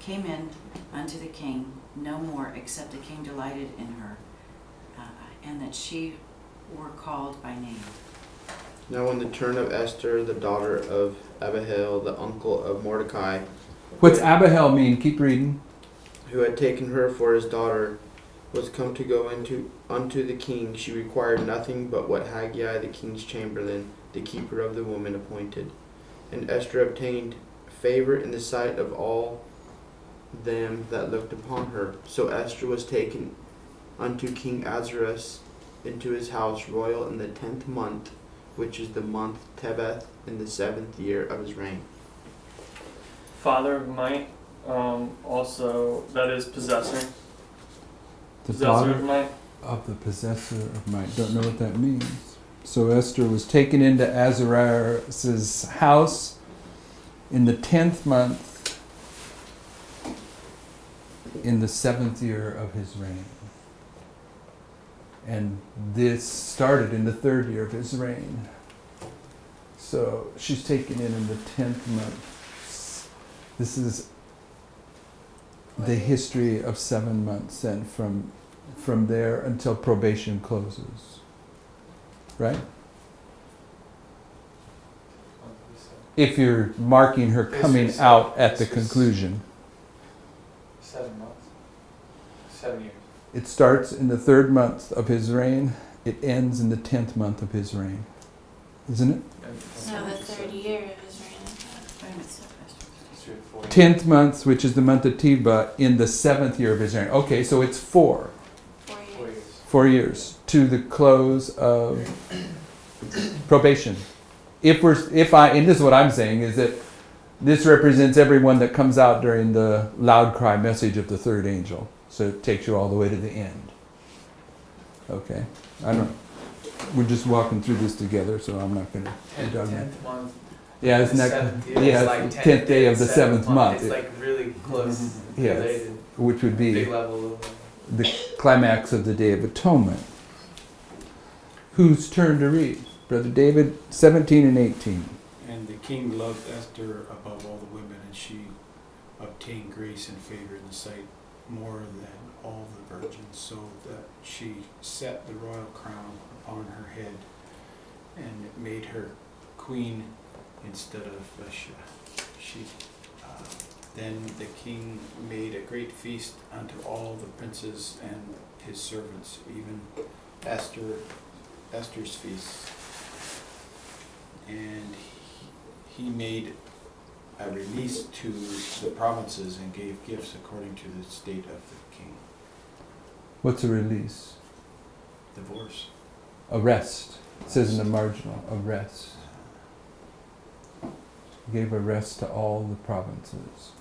came in unto the king no more, except the king delighted in her, and that she were called by name. Now when the turn of Esther, the daughter of Abihail, the uncle of Mordecai, What's Abihail mean? Keep reading. who had taken her for his daughter, was come to go unto the king, she required nothing but what Haggai the king's chamberlain, the keeper of the woman, appointed. And Esther obtained favor in the sight of all them that looked upon her. So Esther was taken unto King Ahasuerus into his house royal in the 10th month, which is the month Tebeth, in the 7th year of his reign. Father of might, also, that is possessor. The Possessor daughter of might. of the possessor of might. Don't know what that means. So Esther was taken into Ahasuerus' house in the 10th month, in the 7th year of his reign. And this started in the 3rd year of his reign. So she's taken in the 10th month. This is the history of 7 months, and from there until probation closes. Right? If you're marking her coming out at the conclusion. 7 months. 7 years. It starts in the 3rd month of his reign. It ends in the 10th month of his reign. Isn't it? No, the 3rd year of his reign. 10th month, which is the month of Teba, in the 7th year of his reign. Okay, so it's 4. 4 years. 4 years to the close of probation. And this is what I'm saying, is that this represents everyone that comes out during the loud cry message of the 3rd angel. So it takes you all the way to the end. Okay? We're just walking through this together, so I'm not going to... 10th month. Yeah, it's not... Yeah, like it's 10th day of the 7th month. It's like really close. Yes, Related. which would be Big level of the climax of the Day of Atonement. Whose turn to read? Brother David, 17 and 18. And the king loved Esther above all the women, and she obtained grace and favor in the sight more than all the virgins, so that she set the royal crown upon her head, and made her queen instead of Vashti. Then the king made a great feast unto all the princes and his servants, even Esther's feast. And he made a release to the provinces and gave gifts according to the state of the king. What's a release? Divorce. Arrest. It says in the marginal, arrest. Gave a rest to all the provinces.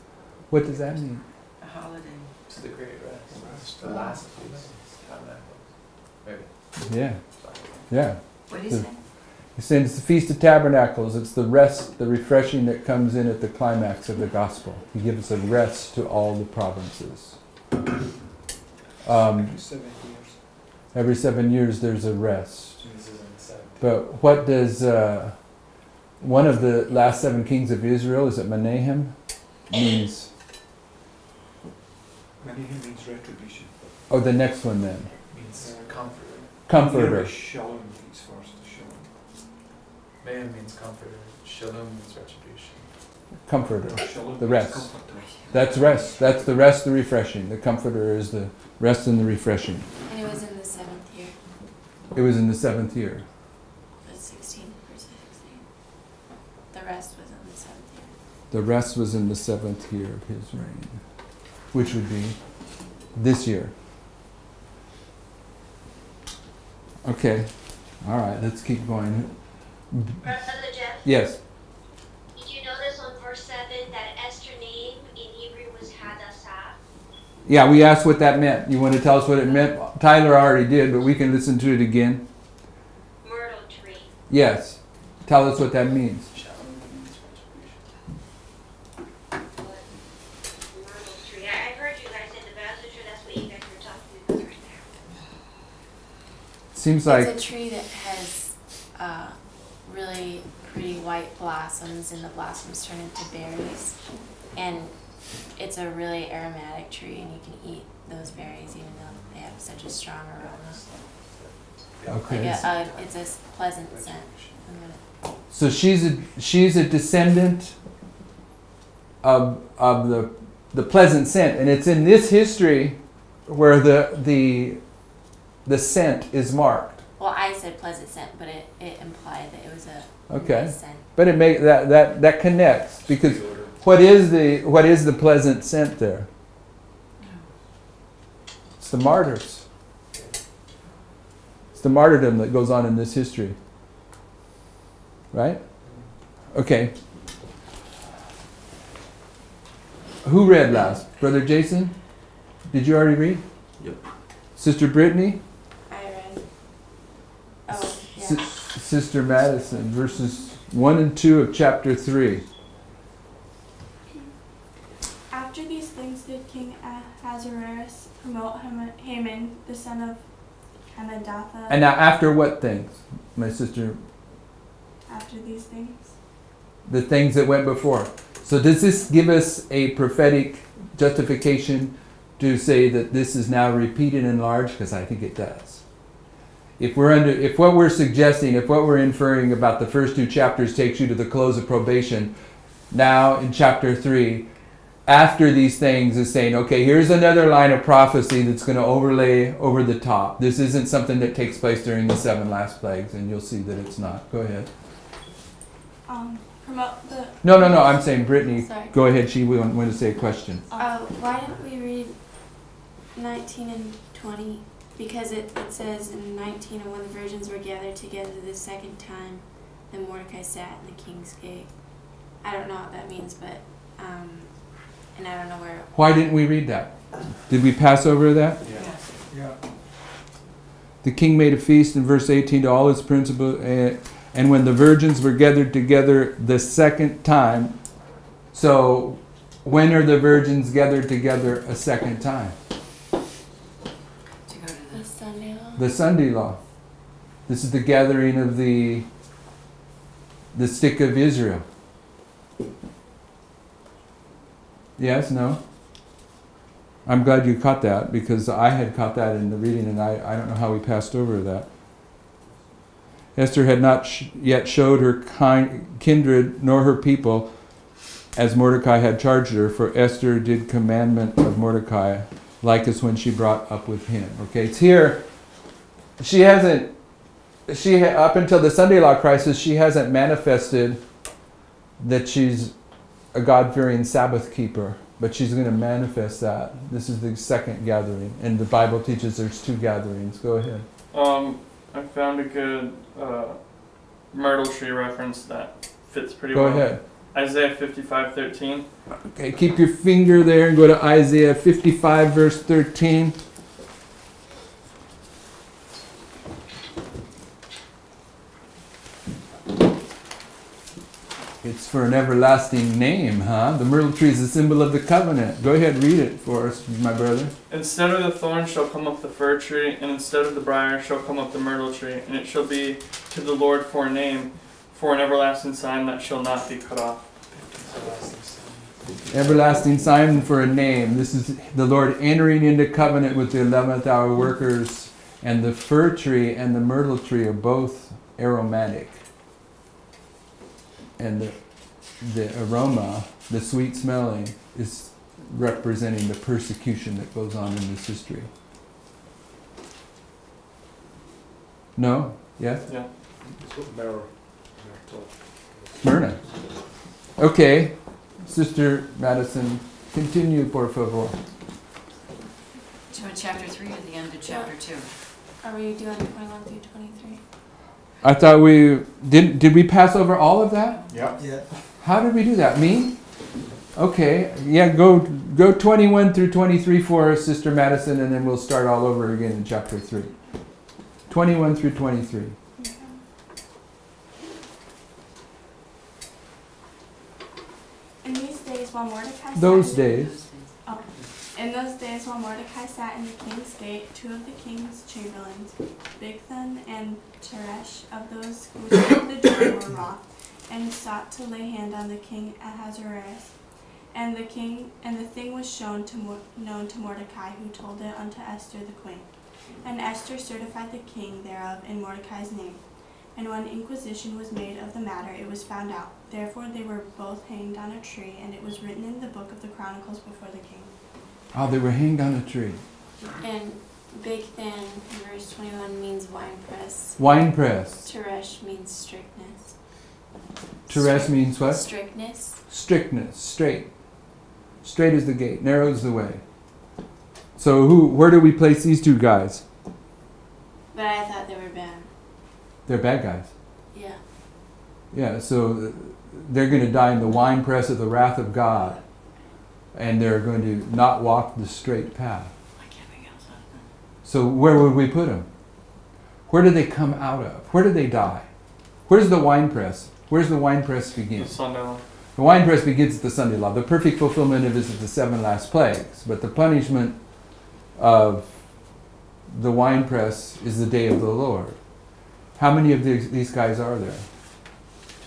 What does that mean? A holiday. It's the great rest. The last feast. Maybe. Yeah. Yeah. What do you say? He says it's the Feast of Tabernacles. It's the rest, the refreshing that comes in at the climax of the gospel. He gives a rest to all the provinces. Every 7 years there's a rest. But what does one of the last 7 kings of Israel, is it Menahem? Means. Menahem means retribution. Oh, the next one then. Means comforter. Comforter. Shalom means first. Shalom. Menahem means comforter. Shalom means retribution. Comforter. Shalom The means rest. comforter. That's rest. That's the rest, the refreshing. The comforter is the rest and the refreshing. And it was in the 7th year. It was in the 7th year. Verse 16. The rest was in the 7th year. The rest was in the 7th year of his reign, which would be this year. Okay. All right, let's keep going. Brother Jeff, Yes. did you notice on verse 7 that Esther's name in Hebrew was Hadassah? Yeah, we asked what that meant. You want to tell us what it meant? Tyler already did, but we can listen to it again. Myrtle tree. Yes. Tell us what that means. Shalom means retribution. Myrtle tree. I've heard you guys say that, but I wasn't sure that's what you guys were talking about right now. Seems like It's a tree that has really pretty white blossoms. blossoms, and the blossoms turn into berries. And it's a really aromatic tree, and you can eat those berries even though they have such a strong aroma. Okay. Like it's a pleasant scent. So she's a descendant of the pleasant scent, and it's in this history where the scent is marked. Well, I said pleasant scent, but it implied that it was a Okay. nice scent. But it make that connects, because what is the pleasant scent there? It's the martyrs. It's the martyrdom that goes on in this history. Right? Okay. Who read last? Brother Jason? Did you already read? Yep. Sister Brittany? I read. Oh, yeah. Sister Madison, verses 1 and 2 of chapter 3. After these things did King Ahasuerus promote Haman, the son of Hammedatha. And now after what things, my sister? After these things. The things that went before. So does this give us a prophetic justification to say that this is now repeated and enlarged? Because I think it does. If what we're suggesting, if what we're inferring about the first 2 chapters takes you to the close of probation, now in chapter 3, after these things is saying, okay, here's another line of prophecy that's going to overlay over the top. This isn't something that takes place during the 7 last plagues, and you'll see that it's not. Go ahead. Promote the... No, I'm saying Brittany. Sorry. Go ahead, she wanted to say a question. Why didn't we read 19 and 20? Because it says in 19, and when the virgins were gathered together the second time, then Mordecai sat in the king's gate. I don't know what that means, but, and I don't know where... Why didn't we read that? Did we pass over that? Yes. Yeah. The king made a feast in verse 18 to all his principal, and when the virgins were gathered together the second time. So when are the virgins gathered together a second time? To go to the Sunday law? The Sunday law. This is the gathering of the stick of Israel. Yes, no? I'm glad you caught that, because I had caught that in the reading, and I don't know how we passed over that. Esther had not yet showed her kindred nor her people, as Mordecai had charged her, for Esther did commandment of Mordecai, like as when she brought up with him. Okay, it's here. Up until the Sunday law crisis, she hasn't manifested that she's a God-fearing Sabbath keeper, but she's going to manifest that. This is the second gathering, and the Bible teaches there's 2 gatherings. Go ahead. I found a good myrtle tree reference that fits pretty Go well. Go ahead. Isaiah 55:13. Okay, keep your finger there and go to Isaiah 55, verse 13. It's for an everlasting name, huh? The myrtle tree is a symbol of the covenant. Go ahead, read it for us, my brother. Instead of the thorn shall come up the fir tree, and instead of the briar shall come up the myrtle tree, and it shall be to the Lord for a name, for an everlasting sign that shall not be cut off. Everlasting sign for a name. This is the Lord entering into covenant with the 11th hour workers, and the fir tree and the myrtle tree are both aromatic. And the aroma, the sweet smelling, is representing the persecution that goes on in this history. No? Yes? Yeah. Smyrna. Okay. Sister Madison, continue, por favor. So in chapter 3 or the end of chapter 2? Are we doing 21 through 23? I thought we did we pass over all of that? Yeah. How did we do that? Me? Okay. Yeah, go 21 through 23 for us, Sister Madison, and then we'll start all over again in chapter 3. 21 through 23. In these days while Mordecai In those days while Mordecai sat in the king's gate, 2 of the king's chamberlains, Bigthan and Teresh, of those who ruled the Jordan, were wroth, and sought to lay hand on the king Ahasuerus. And the thing was known to Mordecai, who told it unto Esther the queen. And Esther certified the king thereof in Mordecai's name. And when inquisition was made of the matter, it was found out. Therefore they were both hanged on a tree, and it was written in the book of the Chronicles before the king. Oh, they were hanged on a tree. And Big Than, verse 21, means winepress. Winepress. Teresh means strictness. Teresh means what? Strictness. Strictness. Straight. Straight is the gate. Narrow is the way. So where do we place these two guys? But I thought they were bad. They're bad guys. Yeah. Yeah, so they're going to die in the winepress of the wrath of God. And they're going to not walk the straight path. So where would we put them? Where do they come out of? Where do they die? Where's the winepress? Where's the winepress begin? The Sunday law. The winepress begins at the Sunday law. The perfect fulfillment of it is the 7 last plagues. But the punishment of the winepress is the day of the Lord. How many of these guys are there?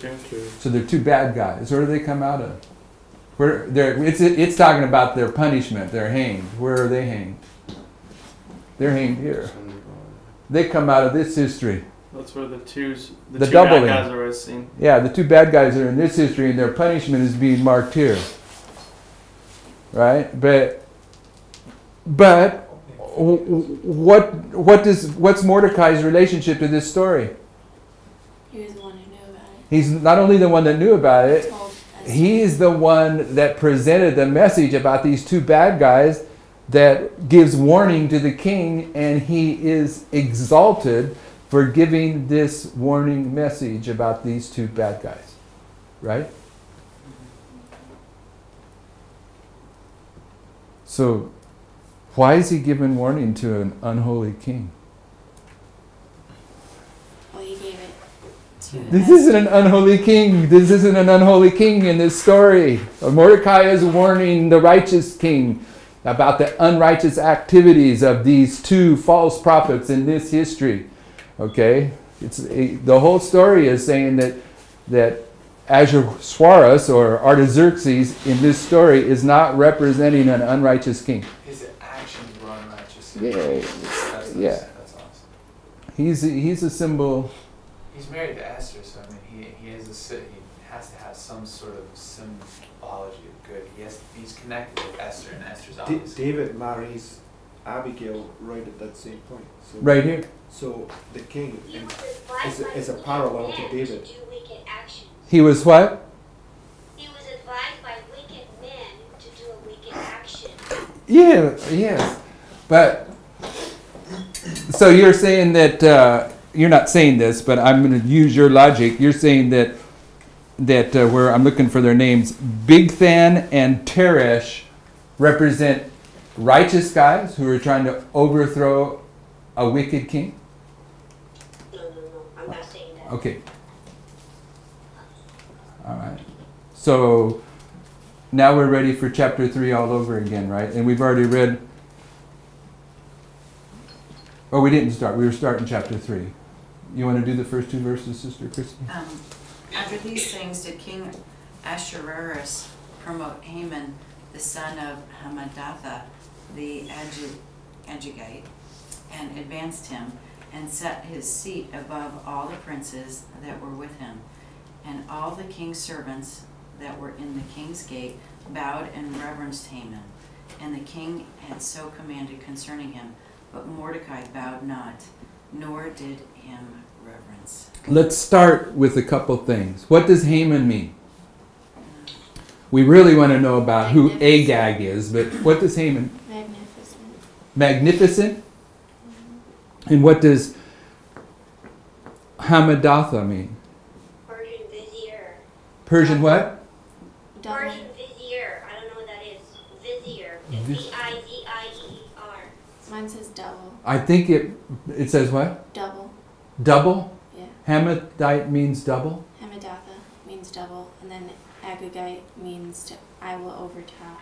2. So they're 2 bad guys. Where do they come out of? It's talking about their punishment. They're hanged. Where are they hanged? They're hanged here. They come out of this history. That's where the two doubling. bad guys are seen. Yeah, the 2 bad guys are in this history, and their punishment is being marked here. Right? But what's Mordecai's relationship to this story? He was the one who knew about it. He's not only the one that knew about it, Told Esther. he's the one that presented the message about these 2 bad guys that gives warning to the king, and he is exalted for giving this warning message about these 2 bad guys. Right? So, why is he giving warning to an unholy king? Well, he gave it to This Esther. isn't an unholy king. This isn't an unholy king in this story. Mordecai is warning the righteous king about the unrighteous activities of these 2 false prophets in this history. Okay? The whole story is saying that Ahasuerus or Artaxerxes in this story is not representing an unrighteous king. His actions were unrighteous. Yeah. That's awesome. He's a symbol. He's married to Esther, so I mean, he has to have some sort of symbology of good. He's connected with Esther, and Esther's obviously. David marries Abigail right at that same point. So, Right here. So the king He was advised by is a wicked parallel to men David. to do wicked actions. He was what? He was advised by wicked men to do a wicked action. Yeah, yes. But, so you're saying that, you're not saying this, but I'm going to use your logic. You're saying that where I'm looking for their names, Bigthan and Teresh represent righteous guys who are trying to overthrow a wicked king? No, I'm not saying that. Okay. All right. So now we're ready for chapter 3 all over again, right? And we've already read. Oh, we didn't start. We were starting chapter 3. You want to do the first 2 verses, Sister Christy? After these things did King Ahasuerus promote Haman, the son of Hammedatha, the Agagite, and advanced him, and set his seat above all the princes that were with him. And all the king's servants that were in the king's gate bowed and reverenced Haman. And the king had so commanded concerning him, but Mordecai bowed not, nor did him reverence. Let's start with a couple things. What does Haman mean? We really want to know about who Agag is, but what does Haman? Magnificent. Magnificent? And what does Hammedatha mean? Persian vizier. Persian what? Double. Persian vizier. I don't know what that is. Vizier. V-I-Z-I-E-R. Mine says double. I think it says what? Double. Double? Yeah. Hamadite means double? Hamadatha means double, and then Agagite means I will overtop.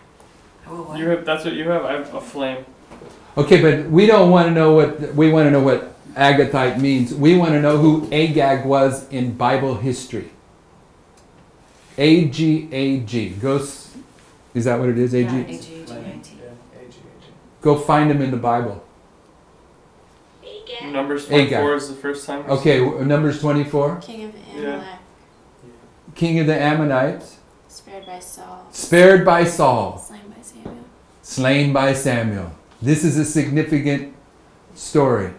That's what you have. I have a flame. Okay, but we don't want to know we want to know what Agathite means. We want to know who Agag was in Bible history. A-G-A-G. Is that what it is? A-G? Yeah, A-G-A-G-I-T. Go find him in the Bible. Agag? Numbers 24 Agag. is the first time. Okay, Numbers 24. King of Yeah. Amalek, King of the Ammonites. spared by Saul, Spared by Saul. slain by Samuel. Slain by Samuel. This is a significant story.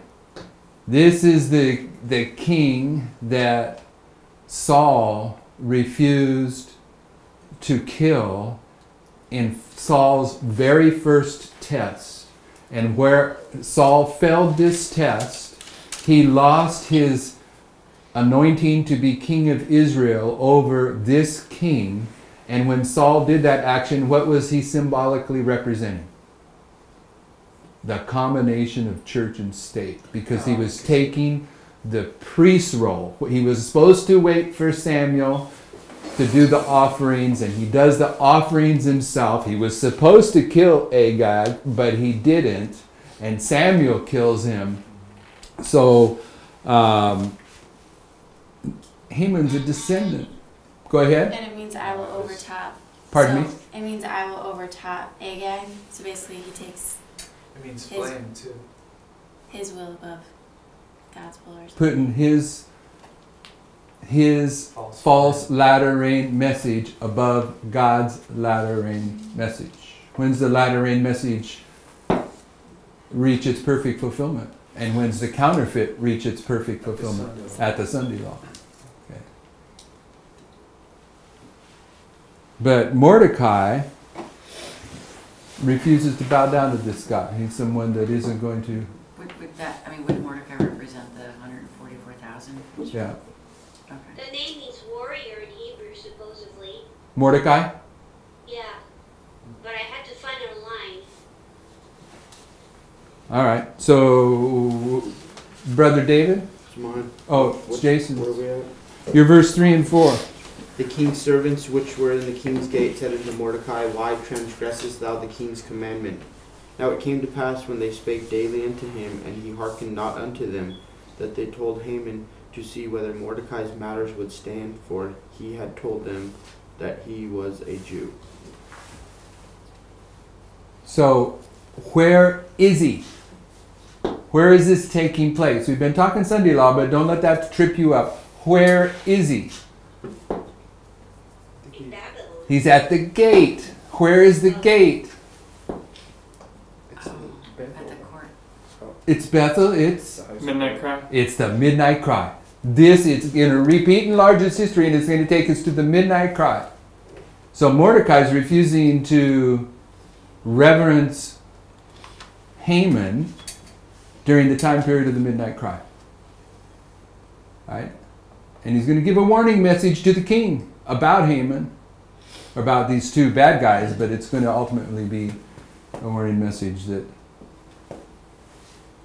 This is the king that Saul refused to kill in Saul's very first test. And where Saul failed this test, he lost his anointing to be king of Israel over this king. And when Saul did that action, what was he symbolically representing? The combination of church and state, because he was taking the priest role. He was supposed to wait for Samuel to do the offerings, and he does the offerings himself. He was supposed to kill Agag, but he didn't, and Samuel kills him. So Haman's a descendant. Go ahead. And it means I will overtop. Pardon So me? It means I will overtop Agag. So basically, he takes It means His- flame too. his will above God's will or something. Putting his false latter rain message above God's latter rain message. When's the latter rain message reach its perfect fulfillment? And when's the counterfeit reach its perfect fulfillment? At the Sunday law. Okay. But Mordecai refuses to bow down to this guy. He's someone that isn't going to. Would Mordecai represent the 144,000? Yeah. Okay. The name means warrior in Hebrew, supposedly. Mordecai? Yeah. But I had to find it online. All right. So, Brother David? It's mine. Oh, it's Jason. Where are we at? Your verse 3 and 4. The king's servants which were in the king's gate said unto Mordecai, Why transgressest thou the king's commandment? Now it came to pass when they spake daily unto him, and he hearkened not unto them, that they told Haman to see whether Mordecai's matters would stand, for he had told them that he was a Jew. So, where is he? Where is this taking place? We've been talking Sunday law, but don't let that trip you up. Where is he? In Babylon. He's at the gate. Where is the gate? At the court. It's Bethel. It's Midnight cry. It's the midnight cry. This is going to repeat in largest history, and it's going to take us to the midnight cry. So Mordecai is refusing to reverence Haman during the time period of the midnight cry. Right? And he's going to give a warning message to the king about Haman, about these two bad guys, but it's going to ultimately be a warning message that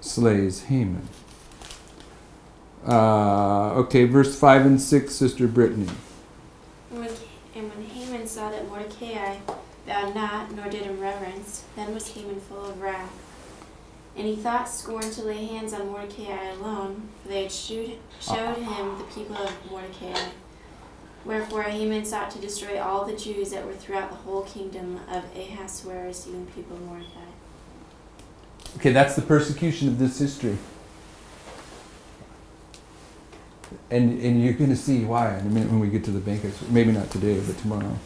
slays Haman. Okay, verse 5 and 6, Sister Brittany. And when Haman saw that Mordecai bowed not, nor did him reverence, then was Haman full of wrath. And he thought scorn to lay hands on Mordecai alone, for they had showed him the people of Mordecai. Wherefore Haman sought to destroy all the Jews that were throughout the whole kingdom of Ahasuerus, even the people of Mordecai. Okay, that's the persecution of this history. And you're going to see why in a minute when we get to the banquets. Maybe not today, but tomorrow.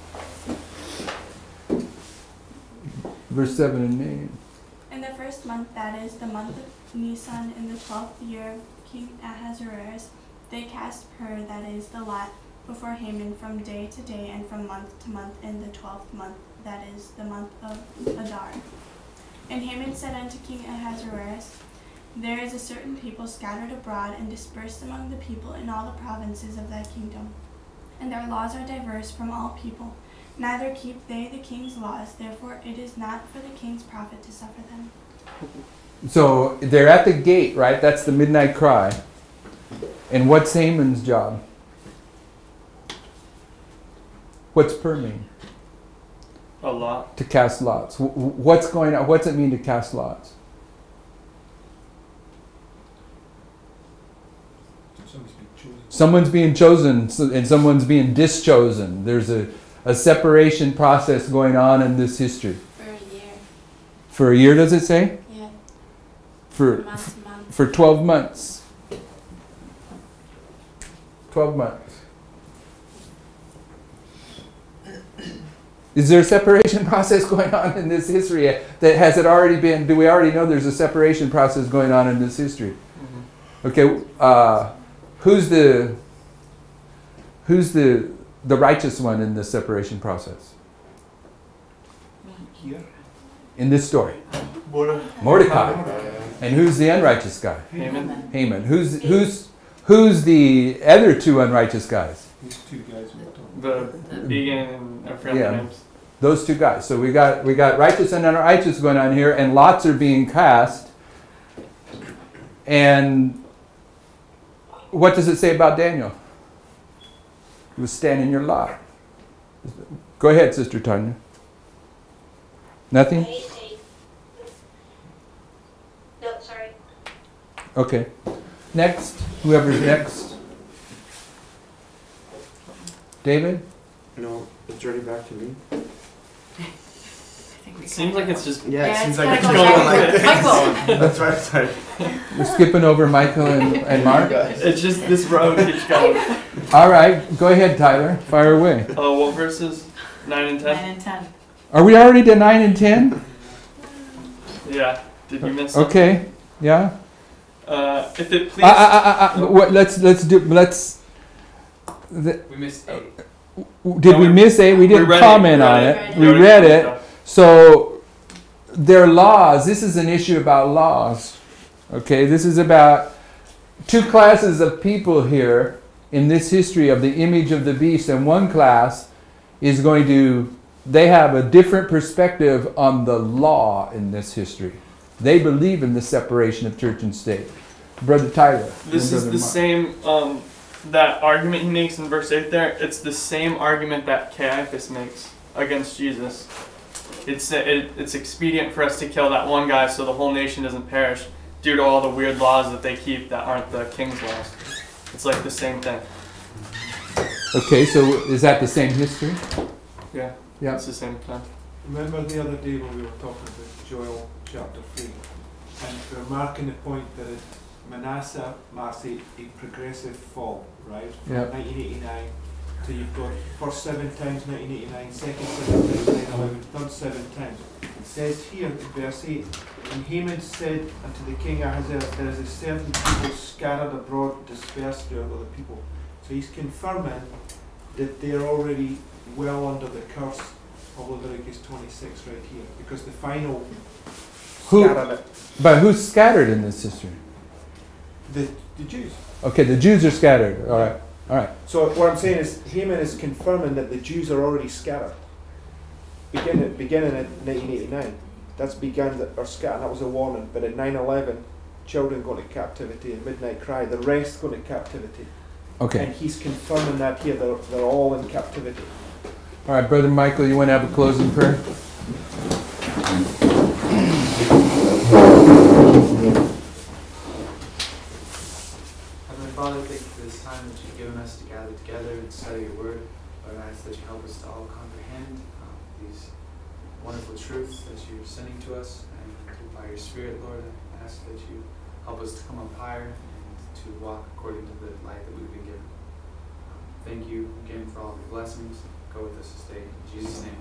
Verse 7 and 8. In the first month, that is the month of Nisan, in the 12th year of King Ahasuerus, they cast pur, that is the lot, before Haman from day to day and from month to month in the 12th month, that is the month of Adar. And Haman said unto King Ahasuerus, There is a certain people scattered abroad and dispersed among the people in all the provinces of thy kingdom, and their laws are diverse from all people. Neither keep they the king's laws, therefore it is not for the king's profit to suffer them. So they're at the gate, right? That's the midnight cry. And what's Haman's job? What's pur mean? A lot. To cast lots. What's going on? What's it mean to cast lots? Somebody's been Someone's being chosen and someone's being dischosen. There's a separation process going on in this history. For a year. For a year, does it say? Yeah. For Month to month. for 12 months. 12 months. Is there a separation process going on in this history? Has it already been? Do we already know there's a separation process going on in this history? Okay. Who's the righteous one in this separation process? Here. In this story, Mordecai. Mordecai. And who's the unrighteous guy? Haman. Haman. Who's the other two unrighteous guys? These two guys we're talking The vegan, I forgot their names. Those two guys. So we got righteous and unrighteous going on here, and lots are being cast. And what does it say about Daniel? He was standing your lot. Go ahead, Sister Tanya. Nothing? No, sorry. Okay. Next. Whoever's next. David? No, it's already back to me. It seems like it's just Yeah, Yeah, it seems it's like it's gotta going go like this. Michael. That's right, sorry. We're skipping over Michael and Mark. it's just this road keeps going. All right. Go ahead, Tyler. Fire away. Oh, what verses? 9 and 10? 9 and 10. Are we already to 9 and 10? Yeah. Did you miss something? Okay. Yeah. If it please. What? Let's. We missed 8. Did we miss 8? We didn't read comment it. on read it. it. We read it. So their laws. This is an issue about laws. Okay. This is about two classes of people here in this history of the image of the beast, and one class is going to. They have a different perspective on the law in this history. They believe in the separation of church and state. Brother Tyler. This is Brother the Mark. same, that argument he makes in verse 8 there, it's the same argument that Caiaphas makes against Jesus. It's expedient for us to kill that one guy so the whole nation doesn't perish due to all the weird laws that they keep that aren't the king's laws. It's like the same thing. Okay, so is that the same history? Yeah, Yeah. it's the same thing. Remember the other day when we were talking about Joel chapter 3, and we were marking the point that Manasseh marks a progressive fall, right? From Yep. 1989 to you've got first 7 times 1989, second 7 times 9/11, third 7 times. It says here in verse 8, and Haman said unto the king Ahasuerus, there is a certain people scattered abroad, dispersed throughout other people. So he's confirming that they're already well under the curse of Leviticus 26 right here, because the final scattered it. But who's scattered in this history? The Jews. Okay, the Jews are scattered. All right. All right. So what I'm saying is Haman is confirming that the Jews are already scattered. Beginning at 1989. That's began or scattered. That was a warning. But at 9/11, children go into captivity, and midnight cry, the rest go into captivity. Okay. And he's confirming that here. They're all in captivity. All right, Brother Michael, you want to have a closing prayer? Heavenly Father, thank you for this time that you've given us to gather together and study your word. Lord, I ask that you help us to all comprehend these wonderful truths that you're sending to us, and by your Spirit, Lord, I ask that you help us to come up higher and to walk according to the light that we've been given. Thank you again for all of your blessings. Go with us this day. In Jesus' name.